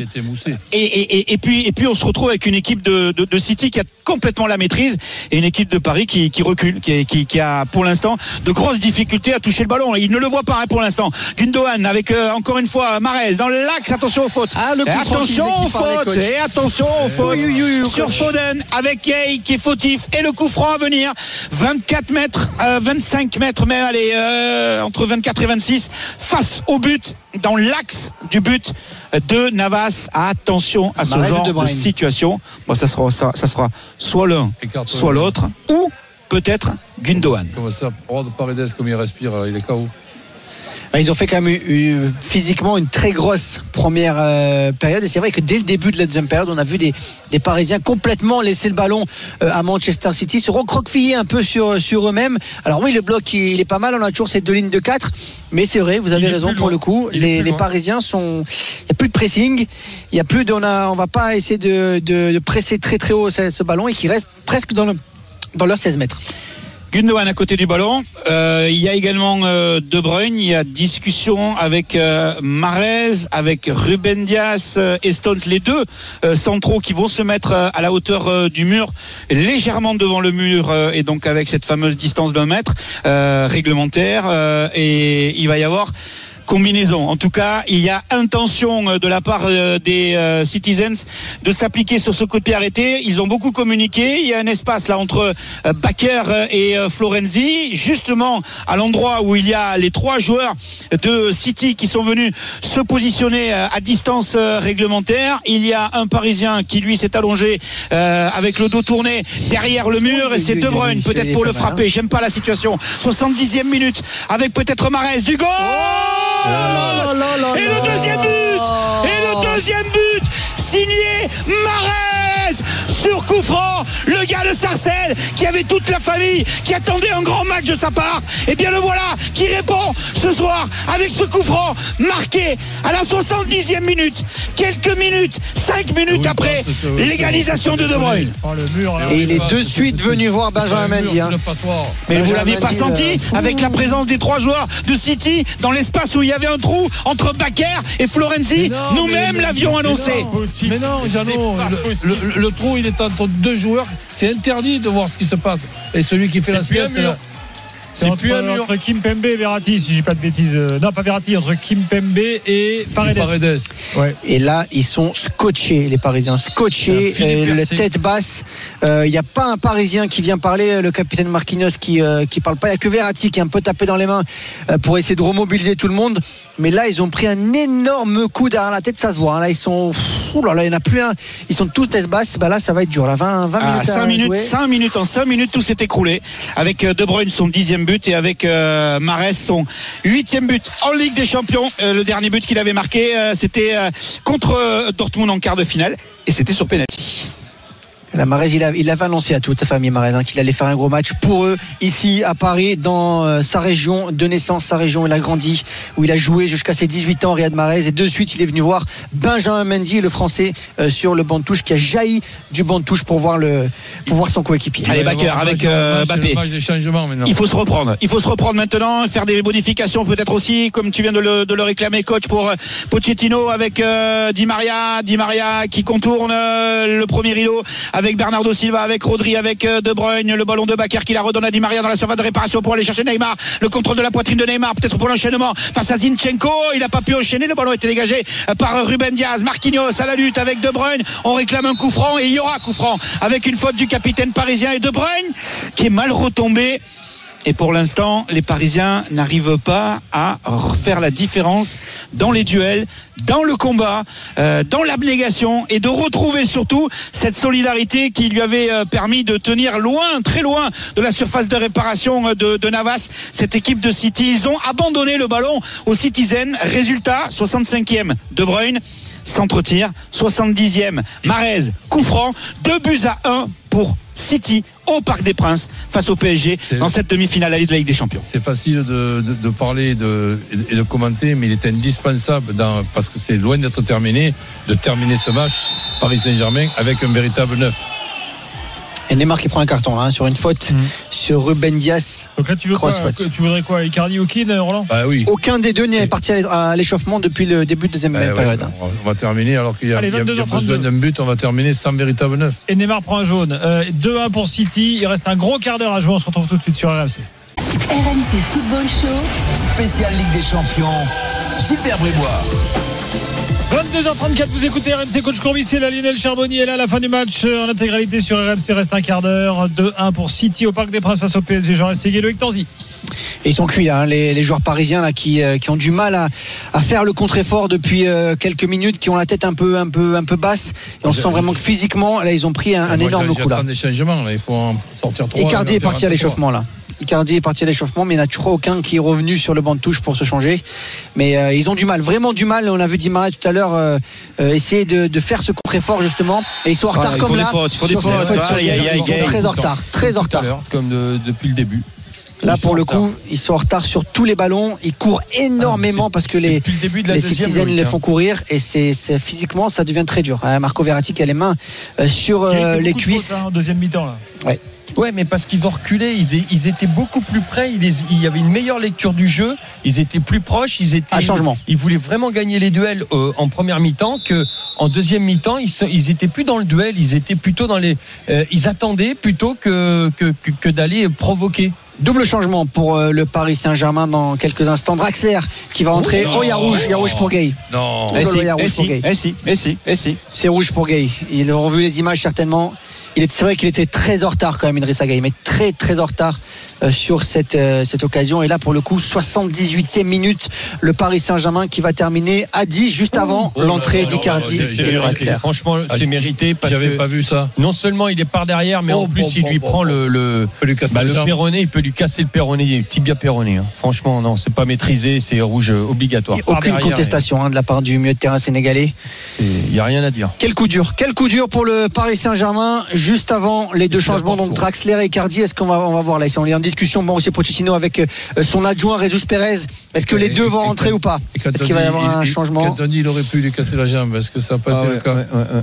Et puis on se retrouve avec une équipe de City qui a complètement la maîtrise et une équipe de Paris qui recule, qui a pour l'instant de grosses difficultés à toucher le ballon. Il ne le voit pas pour l'instant. Gundogan avec encore une fois Mahrez dans l'axe. Attention aux fautes. Attention aux fautes. Et attention aux fautes sur Foden avec Gay qui est fautif et le coup franc à venir. 24 mètres, 25 mètres même, allez, entre 24 et 26 face au but, dans l'axe du but de Navas. Attention à ce genre de situation. Bon, ça sera soit l'un, soit l'autre, ou peut-être Gundogan. Comment ça, Paredes, comme il respire, il est KO. Ils ont fait quand même physiquement une très grosse première période, et c'est vrai que dès le début de la deuxième période on a vu des Parisiens complètement laisser le ballon à Manchester City, se recroqueviller un peu sur eux-mêmes. Alors oui, le bloc il est pas mal, on a toujours ces 2 lignes de 4, mais c'est vrai, vous avez raison pour le coup, les Parisiens sont, il n'y a plus de pressing, il y a plus on va pas essayer de presser très très haut ce ballon, et qui reste presque dans leurs 16 mètres. Gundogan à côté du ballon. Il y a également De Bruyne. Il y a discussion avec Mahrez, avec Ruben Dias et Stones, les deux centraux qui vont se mettre à la hauteur du mur, légèrement devant le mur, et donc avec cette fameuse distance d'1 mètre réglementaire. Et il va y avoir combinaison. En tout cas, il y a intention de la part des Citizens de s'appliquer sur ce coup de pied arrêté. Ils ont beaucoup communiqué. Il y a un espace là entre Bakker et Florenzi, justement à l'endroit où il y a les 3 joueurs de City qui sont venus se positionner à distance réglementaire. Il y a un Parisien qui lui s'est allongé avec le dos tourné derrière le mur, et c'est De Bruyne peut-être pour le frapper. J'aime pas la situation. 70e minute avec peut-être Mahrez du goal. Et le deuxième but signé Mahrez sur coup franc, le gars de Sarcelles qui avait toute la famille qui attendait un grand match de sa part, et bien le voilà qui répond ce soir avec ce coup franc marqué à la 70e minute, quelques minutes, 5 minutes après l'égalisation de De Bruyne. Et il est de suite venu voir Benjamin Mendy. Mais vous l'aviez pas senti avec la présence des 3 joueurs de City dans l'espace où il y avait un trou entre Bakker et Florenzi. Nous-mêmes l'avions annoncé. Mais non, Jeannot, le trou il est entre 2 joueurs, c'est interdit de voir ce qui se passe. Et celui qui fait la sieste, c'est entre Kimpembe et Verratti, si je dis pas de bêtises. Non, pas Verratti, entre Kimpembe et Paredes. Ouais. Et là, ils sont scotchés, les Parisiens, scotchés, la tête basse. Il n'y a pas un Parisien qui vient parler, le capitaine Marquinhos qui parle pas. Il n'y a que Verratti qui est un peu tapé dans les mains pour essayer de remobiliser tout le monde. Mais là, ils ont pris un énorme coup derrière la tête, ça se voit. Hein. Là, ils sont, là, il n'y en a plus un. Ils sont tous tête basse. Bah là, ça va être dur. Là, 20 minutes. 5 minutes. En 5 minutes, tout s'est écroulé. Avec De Bruyne, son 10e but, et avec Mahrez, son 8e but en Ligue des Champions. Le dernier but qu'il avait marqué, c'était contre Dortmund en quart de finale, et c'était sur penalty. La Mahrez, il avait annoncé à toute sa famille Mahrez qu'il allait faire un gros match pour eux ici à Paris, dans sa région de naissance, sa région où il a grandi, où il a joué jusqu'à ses 18 ans, Riyad Mahrez, et de suite il est venu voir Benjamin Mendy, le Français, sur le banc de touche, qui a jailli du banc de touche pour voir son coéquipier. Allez, Bakker avec Mbappé. Il faut se reprendre maintenant, faire des modifications peut-être aussi, comme tu viens de le réclamer, coach, pour Pochettino, avec Di Maria qui contourne le premier rideau, avec Bernardo Silva, avec Rodri, avec De Bruyne, le ballon de Bakker qui la redonne à Di Maria dans la surface de réparation pour aller chercher Neymar, le contrôle de la poitrine de Neymar, peut-être pour l'enchaînement face à Zinchenko. Il n'a pas pu enchaîner, le ballon a été dégagé par Ruben Dias. Marquinhos à la lutte avec De Bruyne, on réclame un coup franc, et il y aura coup franc avec une faute du capitaine parisien, et De Bruyne qui est mal retombé. Et pour l'instant, les Parisiens n'arrivent pas à faire la différence dans les duels, dans le combat, dans l'abnégation, et de retrouver surtout cette solidarité qui lui avait permis de tenir loin, très loin de la surface de réparation de Navas. Cette équipe de City, ils ont abandonné le ballon aux Citizens. Résultat, 65e, De Bruyne, centre-tir, 70e, Mahrez, coup franc, 2-1 pour City au Parc des Princes face au PSG dans cette demi-finale de la Ligue des Champions. C'est facile de parler et de commenter, mais il est indispensable, parce que c'est loin d'être terminé, de terminer ce match Paris Saint-Germain avec un véritable neuf. Et Neymar qui prend un carton là, sur une faute sur Ruben Dias. Donc là, tu voudrais quoi, Icardi ou Keane, Roland? Bah oui. Aucun des deux n'est parti à l'échauffement depuis le début de deuxième période. On va terminer alors qu'il y a besoin d'un but. On va terminer sans véritable neuf. Et Neymar prend un jaune. 2-1 pour City. Il reste un gros quart d'heure à jouer. On se retrouve tout de suite sur RMC. RMC Football Show. Spécial Ligue des Champions. Super Brébois. 22h34, vous écoutez RMC. Coach Courbis et la Lionel Charbonnier est là à la fin du match en intégralité sur RMC. Reste un quart d'heure. 2-1 pour City au Parc des Princes face au PSG. Jean-Rest Ségué, Loïc Tanzi. Et ils sont cuits, hein, les joueurs parisiens là, qui ont du mal à faire le contre-effort depuis quelques minutes, qui ont la tête un peu basse. Et on sent vraiment que physiquement, là, ils ont pris un énorme coup. Là. Des changements, là. Il faut en sortir 3. Icardi est parti à l'échauffement là. Icardi est parti à l'échauffement, mais il n'y en a toujours aucun qui est revenu sur le banc de touche pour se changer. Mais ils ont du mal, vraiment du mal. On a vu Di Maria tout à l'heure essayer de faire ce contre-effort justement. Et ils sont en retard comme là. Ils font des fautes. Ils sont très en retard. Très en retard. Comme depuis le début. Là, pour le coup, ils sont en retard sur tous les ballons. Ils courent énormément parce que les Citizens les font courir. Et c'est physiquement, ça devient très dur. Marco Verratti qui a les mains sur les cuisses. En deuxième mi-temps, là. Ouais. Ouais, mais parce qu'ils ont reculé, ils étaient beaucoup plus près. Il y avait une meilleure lecture du jeu. Ils étaient plus proches. Un changement. Ils voulaient vraiment gagner les duels en première mi-temps. Que en deuxième mi-temps, ils étaient plus dans le duel. Ils étaient plutôt dans les. Ils attendaient plutôt que d'aller provoquer. Double changement pour le Paris Saint-Germain dans quelques instants. Draxler qui va entrer. Il y a rouge pour Gay. Non. Si. C'est rouge pour Gay. Ils ont revu les images certainement. C'est vrai qu'il était très en retard quand même, Idrissa Gueye, mais très très en retard sur cette occasion. Et là, pour le coup, 78e minute, le Paris Saint-Germain qui va terminer à 10 juste avant l'entrée d'Icardi et Draxler. Franchement, c'est mérité parce j'avais que pas vu ça. Non seulement il est par derrière, mais en plus il lui prend le péroné, il peut lui casser le péroné, tibia péroné. Hein. Franchement, non, c'est pas maîtrisé, c'est rouge obligatoire. Aucune contestation de la part du milieu de terrain sénégalais. Il n'y a rien à dire. Quel coup dur pour le Paris Saint-Germain juste avant les deux changements, donc Draxler et Icardi. Est-ce qu'on va voir là, on est en discussion, aussi Pochettino avec son adjoint Jesus Perez. Est-ce que les deux vont rentrer ou pas? Est-ce qu'il va y avoir un changement? Cantoni, il aurait pu lui casser la jambe. Est-ce que ça n'a pas été le cas?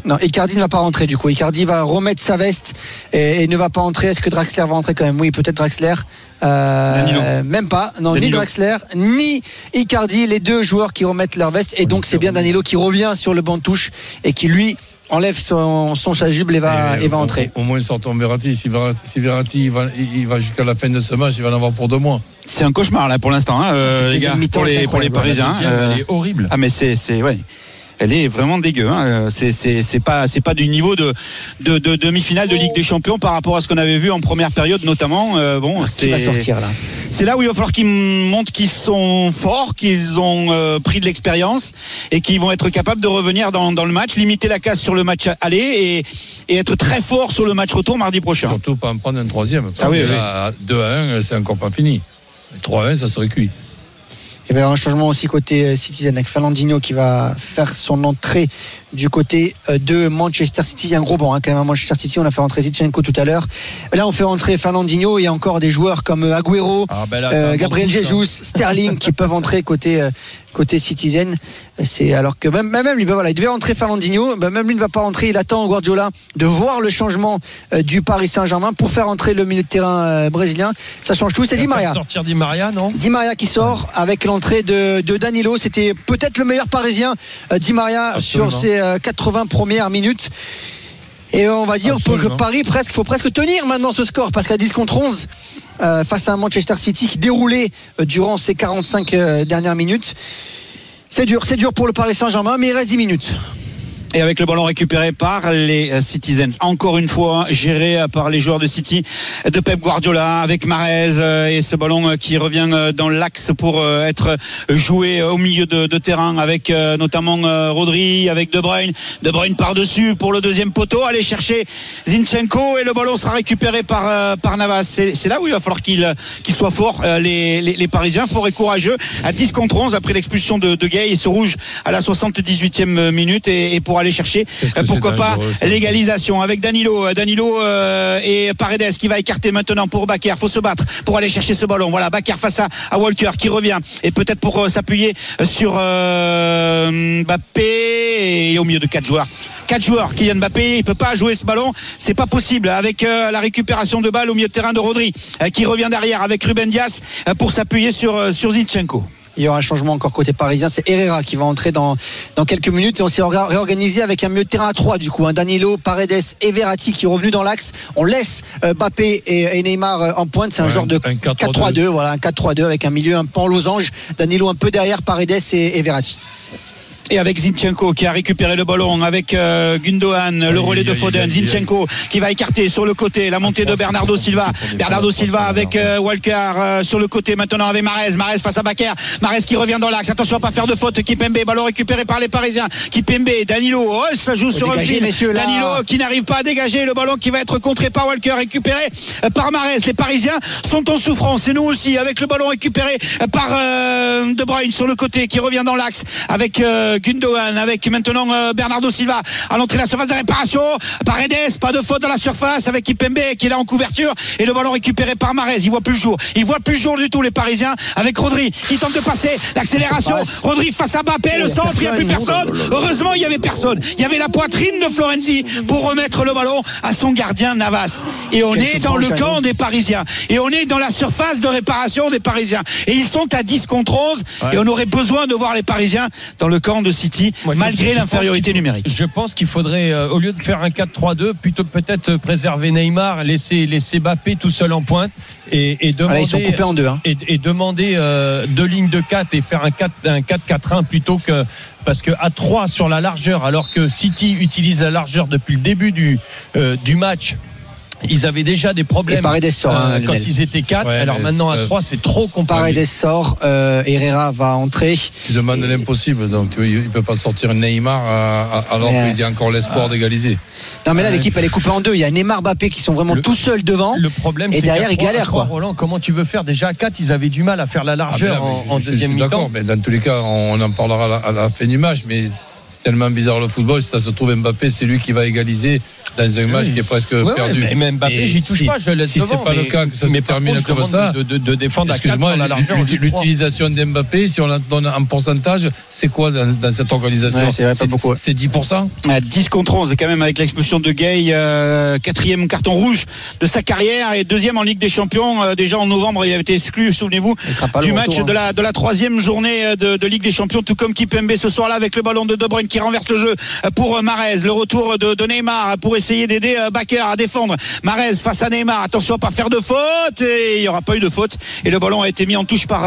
Non, Icardi ne va pas rentrer du coup. Icardi va remettre sa veste et ne va pas entrer. Est-ce que Draxler va rentrer quand même? Oui, peut-être Draxler. Même pas. Non, Danilo. Ni Draxler ni Icardi, les deux joueurs qui remettent leur veste. Et donc c'est bien Danilo qui revient sur le banc de touche et qui lui enlève son chasuble et va entrer. Au moins, sortons Verratti. Si Verratti il va jusqu'à la fin de ce match, il va en avoir pour 2 mois. C'est un cauchemar là pour l'instant, les gars, pour les Parisiens. Elle est horrible. Ah mais c'est ouais. Elle est vraiment dégueu. Hein. C'est pas du niveau de demi-finale de Ligue des Champions par rapport à ce qu'on avait vu en première période notamment. Qui va sortir là. C'est là où il va falloir qu'ils montrent qu'ils sont forts, qu'ils ont pris de l'expérience et qu'ils vont être capables de revenir dans le match, limiter la casse sur le match aller et être très forts sur le match retour mardi prochain. Surtout pas en prendre un troisième. Ah oui. 2-1, c'est encore pas fini. 3-1, ça serait cuit. Il va y avoir un changement aussi côté Citizen avec Fernandinho qui va faire son entrée du côté de Manchester City. Il y a un gros banc quand même à Manchester City. On a fait rentrer Zinchenko tout à l'heure. Là on fait rentrer Fernandinho. Il y a encore des joueurs comme Agüero, Gabriel Jesus, Sterling qui peuvent entrer côté Citizen. C'est alors que même lui, il devait rentrer Fernandinho. Même lui ne va pas rentrer. Il attend Guardiola de voir le changement du Paris Saint-Germain pour faire entrer le milieu de terrain brésilien. Ça change tout. C'est Di Maria. Sortir Di Maria, non? Di Maria qui sort avec l'entrée de Danilo. C'était peut-être le meilleur Parisien, Di Maria. Absolument. Sur ses 80 premières minutes. Et on va dire que Paris faut presque tenir maintenant ce score parce qu'à 10 contre 11 face à un Manchester City qui déroulait durant ces 45 dernières minutes. C'est dur pour le Paris Saint-Germain, mais il reste 10 minutes. Et avec le ballon récupéré par les Citizens, encore une fois géré par les joueurs de City, de Pep Guardiola, avec Mahrez et ce ballon qui revient dans l'axe pour être joué au milieu de terrain avec notamment Rodri, avec De Bruyne par-dessus pour le deuxième poteau, aller chercher Zinchenko et le ballon sera récupéré par Navas. C'est là où il va falloir qu'ils soient forts, les Parisiens, forts et courageux, à 10 contre 11 après l'expulsion de Gueye et ce rouge à la 78e minute et pour aller aller chercher pourquoi pas l'égalisation avec Danilo et Paredes qui va écarter maintenant pour Bakker. Faut se battre pour aller chercher ce ballon. Voilà, Bakker face à Walker qui revient et peut-être pour s'appuyer sur Mbappé et au milieu de 4 joueurs. Kylian Mbappé, il peut pas jouer ce ballon, c'est pas possible avec la récupération de balle au milieu de terrain de Rodri qui revient derrière avec Ruben Dias pour s'appuyer sur Zinchenko. Il y aura un changement encore côté parisien, c'est Herrera qui va entrer dans quelques minutes et on s'est réorganisé avec un milieu de terrain à 3 du coup, Danilo, Paredes et Verratti qui est revenu dans l'axe. On laisse Mbappé et Neymar en pointe, c'est un genre de 4-3-2, voilà, un 4-3-2 avec un milieu un peu en losange, Danilo un peu derrière, Paredes et Verratti. Et avec Zinchenko qui a récupéré le ballon avec Gundogan, le relais de Foden, Zinchenko qui va écarter sur le côté, la montée de Bernardo Silva avec Walker sur le côté maintenant avec Mahrez face à Bakker, Mahrez qui revient dans l'axe, attention à pas faire de faute, Kimpembe, ballon récupéré par les Parisiens, Kimpembe, Danilo, ça joue sur un fil, Danilo qui n'arrive pas à dégager le ballon qui va être contré par Walker, récupéré par Mahrez. Les Parisiens sont en souffrance et nous aussi avec le ballon récupéré par De Bruyne sur le côté qui revient dans l'axe avec Gundogan, avec maintenant Bernardo Silva à l'entrée de la surface de réparation, Paredes, pas de faute dans la surface avec Kimpembe qui est là en couverture et le ballon récupéré par Mahrez. Il voit plus le jour du tout les Parisiens avec Rodri qui tente de passer, l'accélération, Rodri face à Mbappé, le centre, il n'y a plus personne. Heureusement il n'y avait personne, il y avait la poitrine de Florenzi pour remettre le ballon à son gardien Navas et on est dans le camp des Parisiens et on est dans la surface de réparation des Parisiens et ils sont à 10 contre 11 et on aurait besoin de voir les Parisiens dans le camp de City malgré l'infériorité numérique. Je pense qu'il faudrait au lieu de faire un 4-3-2 plutôt peut-être préserver Neymar, laisser Mbappé tout seul en pointe et demander, ils sont coupés en deux, et demander 2 lignes de 4 et faire un 4-4-1 plutôt que, parce que à 3 sur la largeur alors que City utilise la largeur depuis le début du match. Ils avaient déjà des problèmes quand ils étaient 4. Alors maintenant à 3 c'est trop compliqué. Paredes sort, Herrera va entrer. Tu demandes l'impossible, donc il ne peut pas sortir Neymar alors qu'il y a encore l'espoir d'égaliser. Non mais là l'équipe elle est coupée en deux. Il y a Neymar, Mbappé qui sont vraiment tout seuls devant. Le problème et c'est derrière ils galèrent quoi. Roland, comment tu veux faire déjà à 4 ils avaient du mal à faire la largeur en deuxième mi-temps. D'accord, mais dans tous les cas on en parlera à la fin du match, mais c'est tellement bizarre le football. Si ça se trouve Mbappé c'est lui qui va égaliser dans un match qui est presque perdu. Mais Mbappé j'y touche pas, je le laisse devant. Si c'est pas le cas que ça se termine comme ça, de défendre à 4 sur la largeur. L'utilisation d'Mbappé, si on la donne en pourcentage, c'est quoi dans cette organisation? C'est 10%. 10 contre 11 quand même avec l'expulsion de Gay, 4e carton rouge de sa carrière et 2e en Ligue des Champions. Déjà en novembre il avait été exclu, souvenez-vous, du match de la 3e journée de Ligue des Champions, tout comme Kimpembe ce soir-là avec le ballon de De Bruyne qui renverse le jeu pour Mahrez. Le retour de Neymar pour essayer d'aider Bakker à défendre. Mahrez face à Neymar, attention à pas faire de faute et il n'y aura pas eu de faute et le ballon a été mis en touche par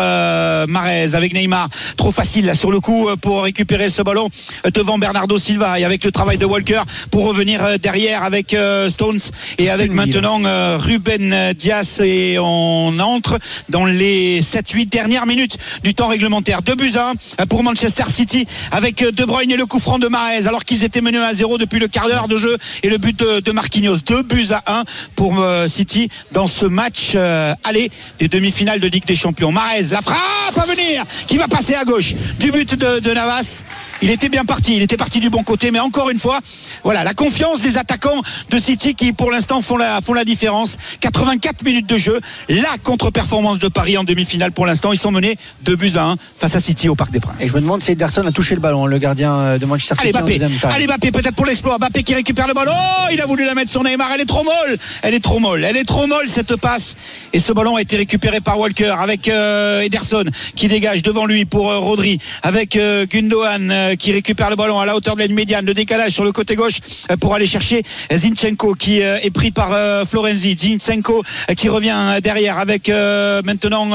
Mahrez avec Neymar. Trop facile là, sur le coup pour récupérer ce ballon devant Bernardo Silva et avec le travail de Walker pour revenir derrière avec Stones et avec maintenant Ruben Dias et on entre dans les 7-8 dernières minutes du temps réglementaire. 2-1 pour Manchester City avec De Bruyne et le coup franc de Mahrez alors qu'ils étaient menés 1-0 depuis le quart d'heure de jeu et le but de Marquinhos. 2-1 pour City dans ce match aller des demi-finales de Ligue des Champions. Mahrez, la frappe à venir qui va passer à gauche du but de Navas. Il était bien parti, il était parti du bon côté, mais encore une fois, voilà, la confiance des attaquants de City qui pour l'instant font la différence. 84 minutes de jeu, la contre-performance de Paris en demi-finale pour l'instant. Ils sont menés 2-1 face à City au Parc des Princes. Et je me demande si Ederson a touché le ballon, le gardien de Manchester City. Allez Mbappé peut-être pour l'exploit. Mbappé qui récupère le ballon. Oh, il a voulu la mettre sur Neymar. Elle est trop molle cette passe. Et ce ballon a été récupéré par Walker avec Ederson qui dégage devant lui pour Rodri avec Gundogan qui récupère le ballon à la hauteur de la ligne médiane. Le décalage sur le côté gauche pour aller chercher Zinchenko qui est pris par Florenzi. Zinchenko qui revient derrière avec maintenant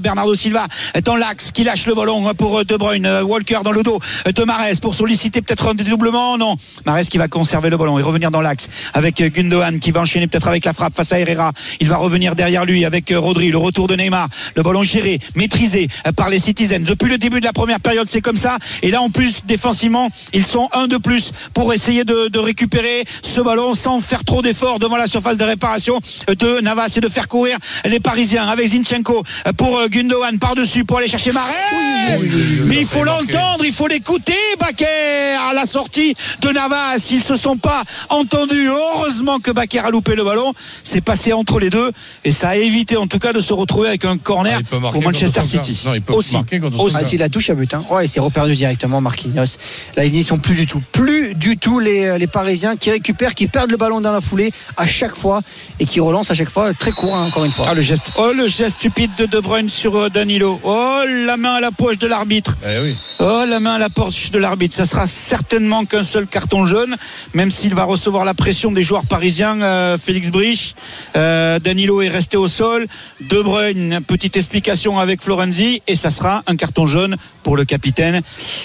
Bernardo Silva dans l'axe qui lâche le ballon pour De Bruyne. Walker dans le dos de Mahrez pour solliciter peut-être un dédoublement. Non, Mahrez qui va conserver le ballon et revenir dans l'axe avec Gundogan qui va enchaîner peut-être avec la frappe face à Herrera. Il va revenir derrière lui avec Rodri. Le retour de Neymar, le ballon géré, maîtrisé par les Citizens depuis le début de la première période. C'est comme ça et là en plus plus défensivement. Ils sont un de plus pour essayer de récupérer ce ballon sans faire trop d'efforts devant la surface de réparation de Navas et de faire courir les Parisiens avec Zinchenko pour Gundogan par-dessus pour aller chercher Mahrez. Mais il faut l'entendre, il faut l'écouter, Bakker à la sortie de Navas. Ils se sont pas entendus. Heureusement que Bakker a loupé le ballon. C'est passé entre les deux et ça a évité en tout cas de se retrouver avec un corner pour Manchester City. Non, il peut aussi. S'il la touche à but, hein. Ouais, il s'est reperdu directement, Marquinhos. Là, ils n'y sont plus du tout les Parisiens qui récupèrent, qui perdent le ballon dans la foulée à chaque fois et qui relancent à chaque fois très court, hein, encore une fois. Le geste stupide de De Bruyne sur Danilo. La main à la poche de l'arbitre. La main à la poche de l'arbitre. Ça sera certainement qu'un seul carton jaune, même s'il va recevoir la pression des joueurs parisiens. Félix Brich, Danilo est resté au sol. De Bruyne, petite explication avec Florenzi, et ça sera un carton jaune pour le capitaine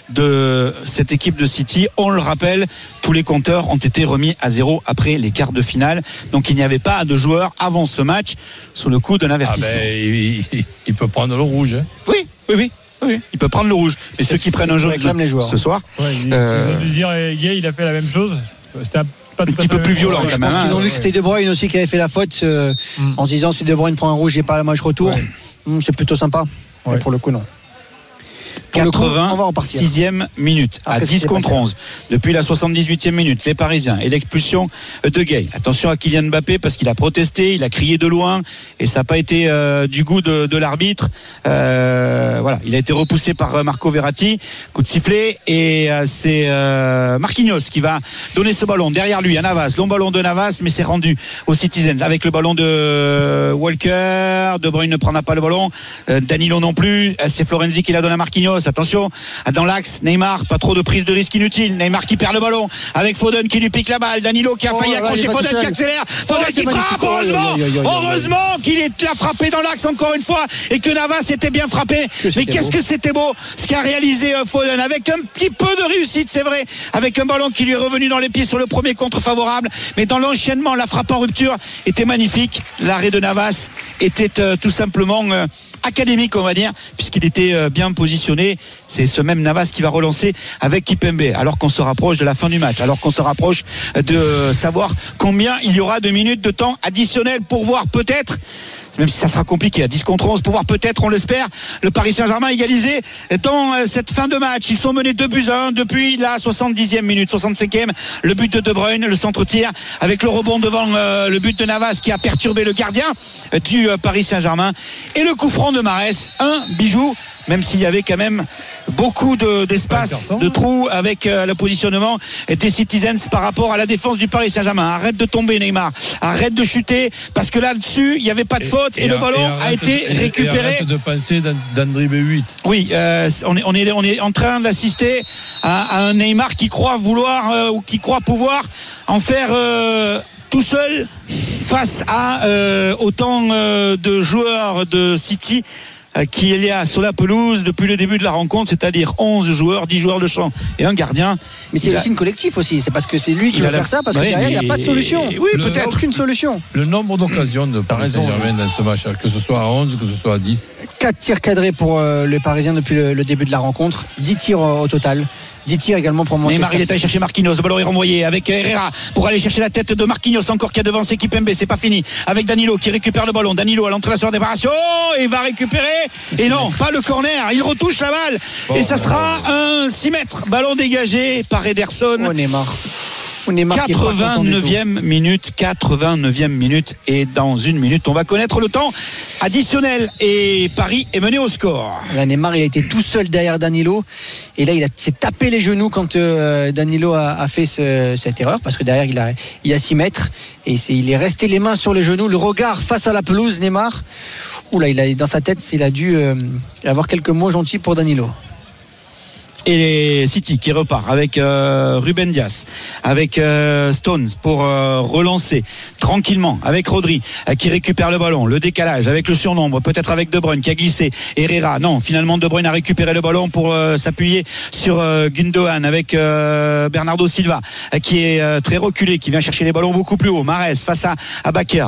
de cette équipe de City. On le rappelle, tous les compteurs ont été remis à zéro après les quarts de finale. Donc il n'y avait pas de joueur avant ce match sous le coup d'un avertissement. Il peut prendre le rouge. Hein. Oui. Il peut prendre le rouge. Et ceux qui prennent un jaune ce soir. Ils ont dû dire, Gay, il a fait la même chose. C'était un petit peu plus violent. Je pense qu'ils ont vu que c'était De Bruyne aussi qui avait fait la faute en se disant si De Bruyne prend un rouge et pas le match retour, c'est plutôt sympa. Mais pour le coup, non. 86e minute à 10 contre 11 depuis la 78e minute, les Parisiens et l'expulsion de Gay. Attention à Kylian Mbappé parce qu'il a protesté, il a crié de loin et ça n'a pas été du goût de l'arbitre. Il a été repoussé par Marco Verratti, coup de sifflet, et c'est Marquinhos qui va donner ce ballon derrière lui à Navas, long ballon de Navas, mais c'est rendu aux Citizens avec le ballon de Walker. De Bruyne ne prendra pas le ballon, Danilo non plus, c'est Florenzi qui la donne à Marquinhos. Attention, dans l'axe, Neymar, pas trop de prise de risque inutile. Neymar qui perd le ballon avec Foden qui lui pique la balle. Danilo qui a failli accrocher, Foden qui accélère, Foden qui frappe. Heureusement qu'il a frappé dans l'axe encore une fois et que Navas était bien frappé. Mais qu'est-ce que c'était beau ce qu'a réalisé Foden avec un petit peu de réussite, c'est vrai, avec un ballon qui lui est revenu dans les pieds sur le premier contre favorable. Mais dans l'enchaînement, la frappe en rupture était magnifique. L'arrêt de Navas était tout simplement académique, on va dire, puisqu'il était bien positionné. C'est ce même Navas qui va relancer avec Kipembe, alors qu'on se rapproche de la fin du match, alors qu'on se rapproche de savoir combien il y aura de minutes de temps additionnel pour voir peut-être, même si ça sera compliqué, à 10 contre 11, pour voir peut-être, on l'espère, le Paris Saint-Germain égaliser dans cette fin de match. Ils sont menés 2-1 depuis la 70e minute, 65e, le but de Bruyne, le centre-tir avec le rebond devant le but de Navas qui a perturbé le gardien du Paris Saint-Germain, et le coup franc de Mahrez, un bijou, même s'il y avait quand même beaucoup d'espace, de trous avec le positionnement des Citizens par rapport à la défense du Paris Saint-Germain. Arrête de tomber, Neymar, arrête de chuter, parce que là-dessus il n'y avait pas de faute et le ballon a été récupéré. Arrête de penser d'André B8. Oui, on est en train d'assister à un Neymar qui croit vouloir ou qui croit pouvoir en faire tout seul face à autant de joueurs de City qui est là sur la pelouse depuis le début de la rencontre, c'est-à-dire 11 joueurs, 10 joueurs de champ et un gardien. Mais c'est aussi une collectif aussi, c'est parce que c'est lui qui veut faire ça, parce que derrière il n'y a pas de solution. Oui, peut-être aucune solution. Le nombre d'occasions de Paris Saint-Germain dans ce match, que ce soit à 11, que ce soit à 10. 4 tirs cadrés pour les Parisiens depuis le début de la rencontre, 10 tirs au total. 10 tirs également pour Manchester. Neymar, il est allé chercher Marquinhos, le ballon est renvoyé avec Herrera pour aller chercher la tête de Marquinhos encore qui a devancé Kipembe, c'est pas fini, avec Danilo qui récupère le ballon. Danilo à l'entrée de la surface de réparation, il va récupérer et non, pas le corner, il retouche la balle et ça sera un 6 mètres, ballon dégagé par Ederson. Neymar 89e minute, et dans une minute on va connaître le temps additionnel et Paris est mené au score. Là, Neymar il a été tout seul derrière Danilo et là il s'est tapé les genoux quand Danilo a fait cette erreur, parce que derrière il a 6 mètres et il est resté les mains sur les genoux, le regard face à la pelouse. Neymar, dans sa tête il a dû avoir quelques mots gentils pour Danilo. Et les City qui repart avec Ruben Dias, avec Stones pour relancer tranquillement, avec Rodri qui récupère le ballon, le décalage avec le surnombre, peut-être avec De Bruyne qui a glissé, Herrera, non, finalement De Bruyne a récupéré le ballon pour s'appuyer sur Gundogan avec Bernardo Silva qui est très reculé, qui vient chercher les ballons beaucoup plus haut. Mahrez face à Bakker,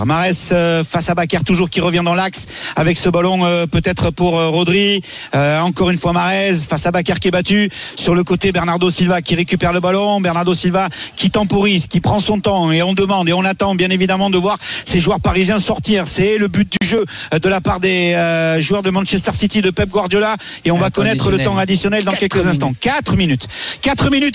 face à Bakker toujours qui revient dans l'axe avec ce ballon peut-être pour Rodri, encore une fois Mahrez face à Bakker qui est battu, perdu sur le côté. Bernardo Silva qui récupère le ballon, Bernardo Silva qui temporise, qui prend son temps, et on demande et on attend bien évidemment de voir ces joueurs parisiens sortir. C'est le but du jeu de la part des joueurs de Manchester City, de Pep Guardiola, et on va connaître le temps additionnel dans quelques instants. 4 minutes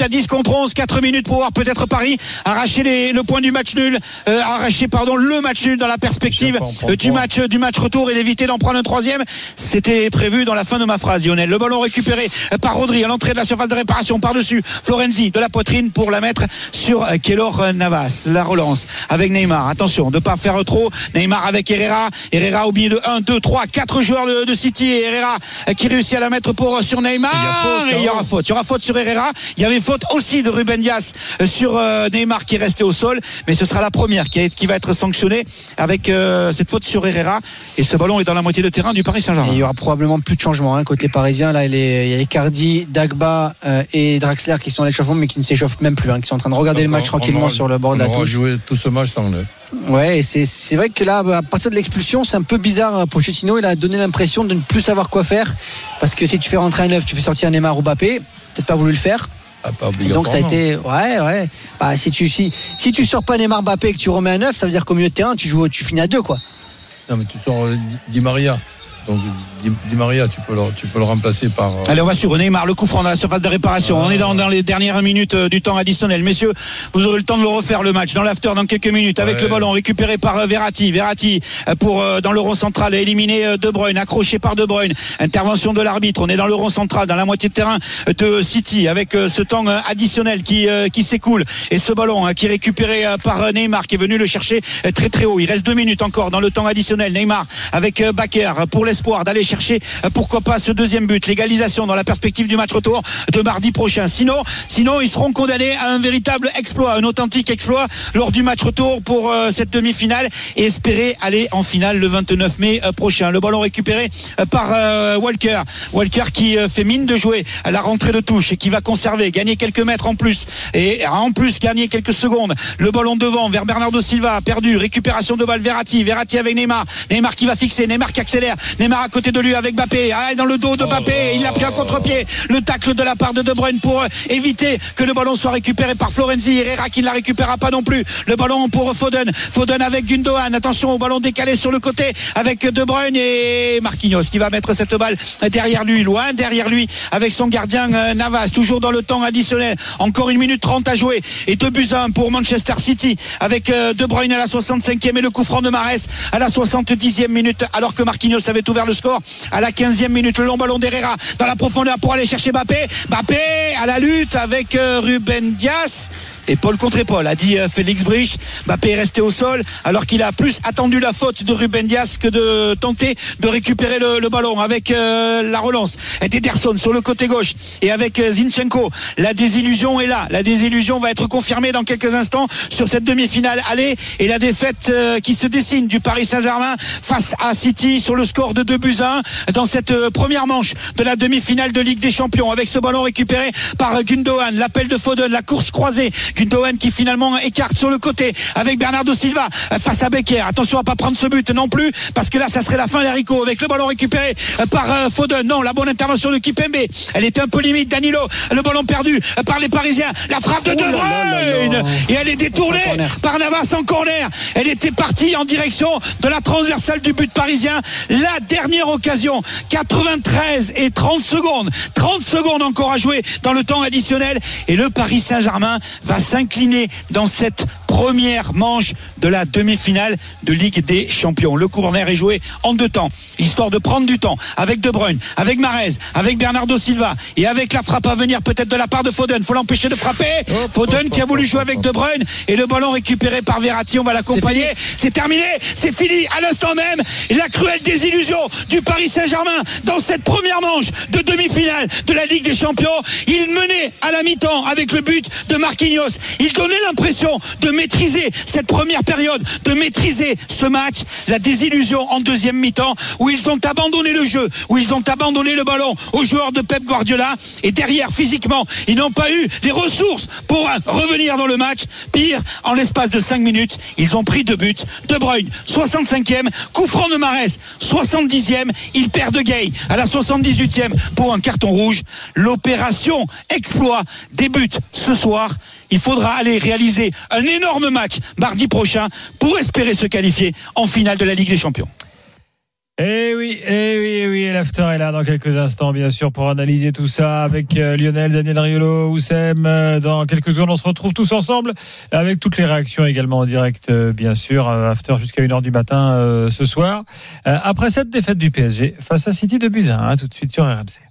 à 10 contre 11, 4 minutes pour voir peut-être Paris arracher le point du match nul, le match nul dans la perspective du match retour, et d'éviter d'en prendre un troisième. C'était prévu dans la fin de ma phrase, Lionel. Le ballon récupéré par Rodri à l'entrée de la surface de réparation, par-dessus Florenzi de la poitrine pour la mettre sur Keylor Navas. La relance avec Neymar, attention de ne pas faire trop. Neymar avec Herrera au milieu de 1, 2, 3, 4 joueurs de City, et Herrera qui réussit à la mettre sur Neymar, et il y aura faute sur Herrera. Il y avait faute aussi de Ruben Dias sur Neymar qui est resté au sol, mais ce sera la première qui va être sanctionnée avec cette faute sur Herrera, et ce ballon est dans la moitié de terrain du Paris Saint-Germain. Et il y aura probablement plus de changements côté parisien. Là, il y a Icardi, Dagba et Draxler qui sont à l'échauffement, mais qui ne s'échauffent même plus, qui sont en train de regarder le match tranquillement sur le bord de la touche. On va jouer tout ce match sans neuf. Ouais, et c'est vrai que là, à partir de l'expulsion, c'est un peu bizarre. Pochettino, il a donné l'impression de ne plus savoir quoi faire, parce que si tu fais rentrer un neuf, tu fais sortir Neymar ou Mbappé, peut-être pas voulu le faire. Et donc ça a été si tu sors pas Neymar, Mbappé, et que tu remets un neuf, ça veut dire qu'au milieu de terrain tu finis à 2 quoi. Non, mais tu sors Di Maria. Donc Di Maria, tu peux le remplacer par. Allez, on va sur Neymar, le coup franc dans la surface de réparation. On est dans les dernières minutes du temps additionnel. Messieurs, vous aurez le temps de le refaire, le match dans l'after dans quelques minutes, avec le ballon récupéré par Verratti pour dans le rond central, éliminer De Bruyne, accroché par De Bruyne. Intervention de l'arbitre. On est dans le rond central, dans la moitié de terrain de City, avec ce temps additionnel qui s'écoule, et ce ballon qui est récupéré par Neymar, qui est venu le chercher très très haut. Il reste 2 minutes encore dans le temps additionnel. Neymar avec Bakker pour l'espoir d'aller chercher pourquoi pas ce deuxième but, l'égalisation dans la perspective du match retour de mardi prochain. Sinon ils seront condamnés à un véritable exploit, un authentique exploit lors du match retour pour cette demi-finale, et espérer aller en finale le 29 mai prochain. Le ballon récupéré par Walker qui fait mine de jouer à la rentrée de touche, et qui va conserver, gagner quelques mètres en plus, et en plus gagner quelques secondes. Le ballon devant vers Bernardo Silva, perdu, récupération de balle, Verratti avec Neymar qui va fixer, Neymar qui accélère, Neymar à côté de lui avec Mbappé, dans le dos de Mbappé, il a pris un contre-pied, le tacle de la part de De Bruyne pour éviter que le ballon soit récupéré par Florenzi. Herrera qui ne la récupérera pas non plus. Le ballon pour Foden avec Gundogan, attention au ballon décalé sur le côté avec De Bruyne, et Marquinhos qui va mettre cette balle loin derrière lui avec son gardien Navas, toujours dans le temps additionnel. Encore 1 minute 30 à jouer, et 2-1 pour Manchester City, avec De Bruyne à la 65e et le coup franc de Mahrez à la 70e minute, alors que Marquinhos avait ouvert le score à la 15e minute. Le long ballon d'Herrera dans la profondeur pour aller chercher Mbappé à la lutte avec Ruben Dias. Épaule contre épaule, a dit Félix Brich. Mbappé est resté au sol, alors qu'il a plus attendu la faute de Ruben Dias que de tenter de récupérer le ballon, avec la relance d'Ederson sur le côté gauche, et avec Zinchenko. La désillusion est là. La désillusion va être confirmée dans quelques instants sur cette demi-finale aller, et la défaite qui se dessine du Paris Saint-Germain face à City sur le score de 2-1 dans cette première manche de la demi-finale de Ligue des Champions, avec ce ballon récupéré par Gundogan, l'appel de Foden, la course croisée, Gundogan qui finalement écarte sur le côté avec Bernardo Silva face à Becker. Attention à pas prendre ce but non plus, parce que là ça serait la fin, les haricots, avec le ballon récupéré par Foden. Non, la bonne intervention de Kimpembe, elle était un peu limite. Danilo, le ballon perdu par les Parisiens, la frappe de De Bruyne, et elle est détournée par Navas en corner. Elle était partie en direction de la transversale du but parisien. La dernière occasion, 93 et 30 secondes encore à jouer dans le temps additionnel, et le Paris Saint-Germain va s'incliner dans cette première manche de la demi-finale de Ligue des Champions. Le corner est joué en 2 temps, histoire de prendre du temps, avec De Bruyne, avec Mahrez, avec Bernardo Silva, et avec la frappe à venir peut-être de la part de Foden. Faut l'empêcher de frapper. Foden qui a voulu jouer avec De Bruyne, et le ballon récupéré par Verratti. On va l'accompagner. C'est terminé, c'est fini à l'instant même. La cruelle désillusion du Paris Saint-Germain dans cette première manche de demi-finale de la Ligue des Champions. Il menait à la mi-temps avec le but de Marquinhos. Il donnait l'impression de maîtriser cette première période, de maîtriser ce match. La désillusion en deuxième mi-temps où ils ont abandonné le jeu, où ils ont abandonné le ballon aux joueurs de Pep Guardiola, et derrière physiquement ils n'ont pas eu les ressources pour revenir dans le match. Pire, en l'espace de 5 minutes ils ont pris 2 buts. De Bruyne 65e, coup franc de Mahrez 70e, ils perdent Gay à la 78e pour un carton rouge. L'opération exploit débute ce soir. Il faudra aller réaliser un énorme match mardi prochain pour espérer se qualifier en finale de la Ligue des Champions. Eh oui, l'after est là dans quelques instants, bien sûr, pour analyser tout ça avec Lionel, Daniel Riolo, Oussem. Dans quelques secondes, on se retrouve tous ensemble avec toutes les réactions également en direct, bien sûr. After jusqu'à 1h du matin ce soir. Après cette défaite du PSG face à City de Busan, tout de suite sur RMC.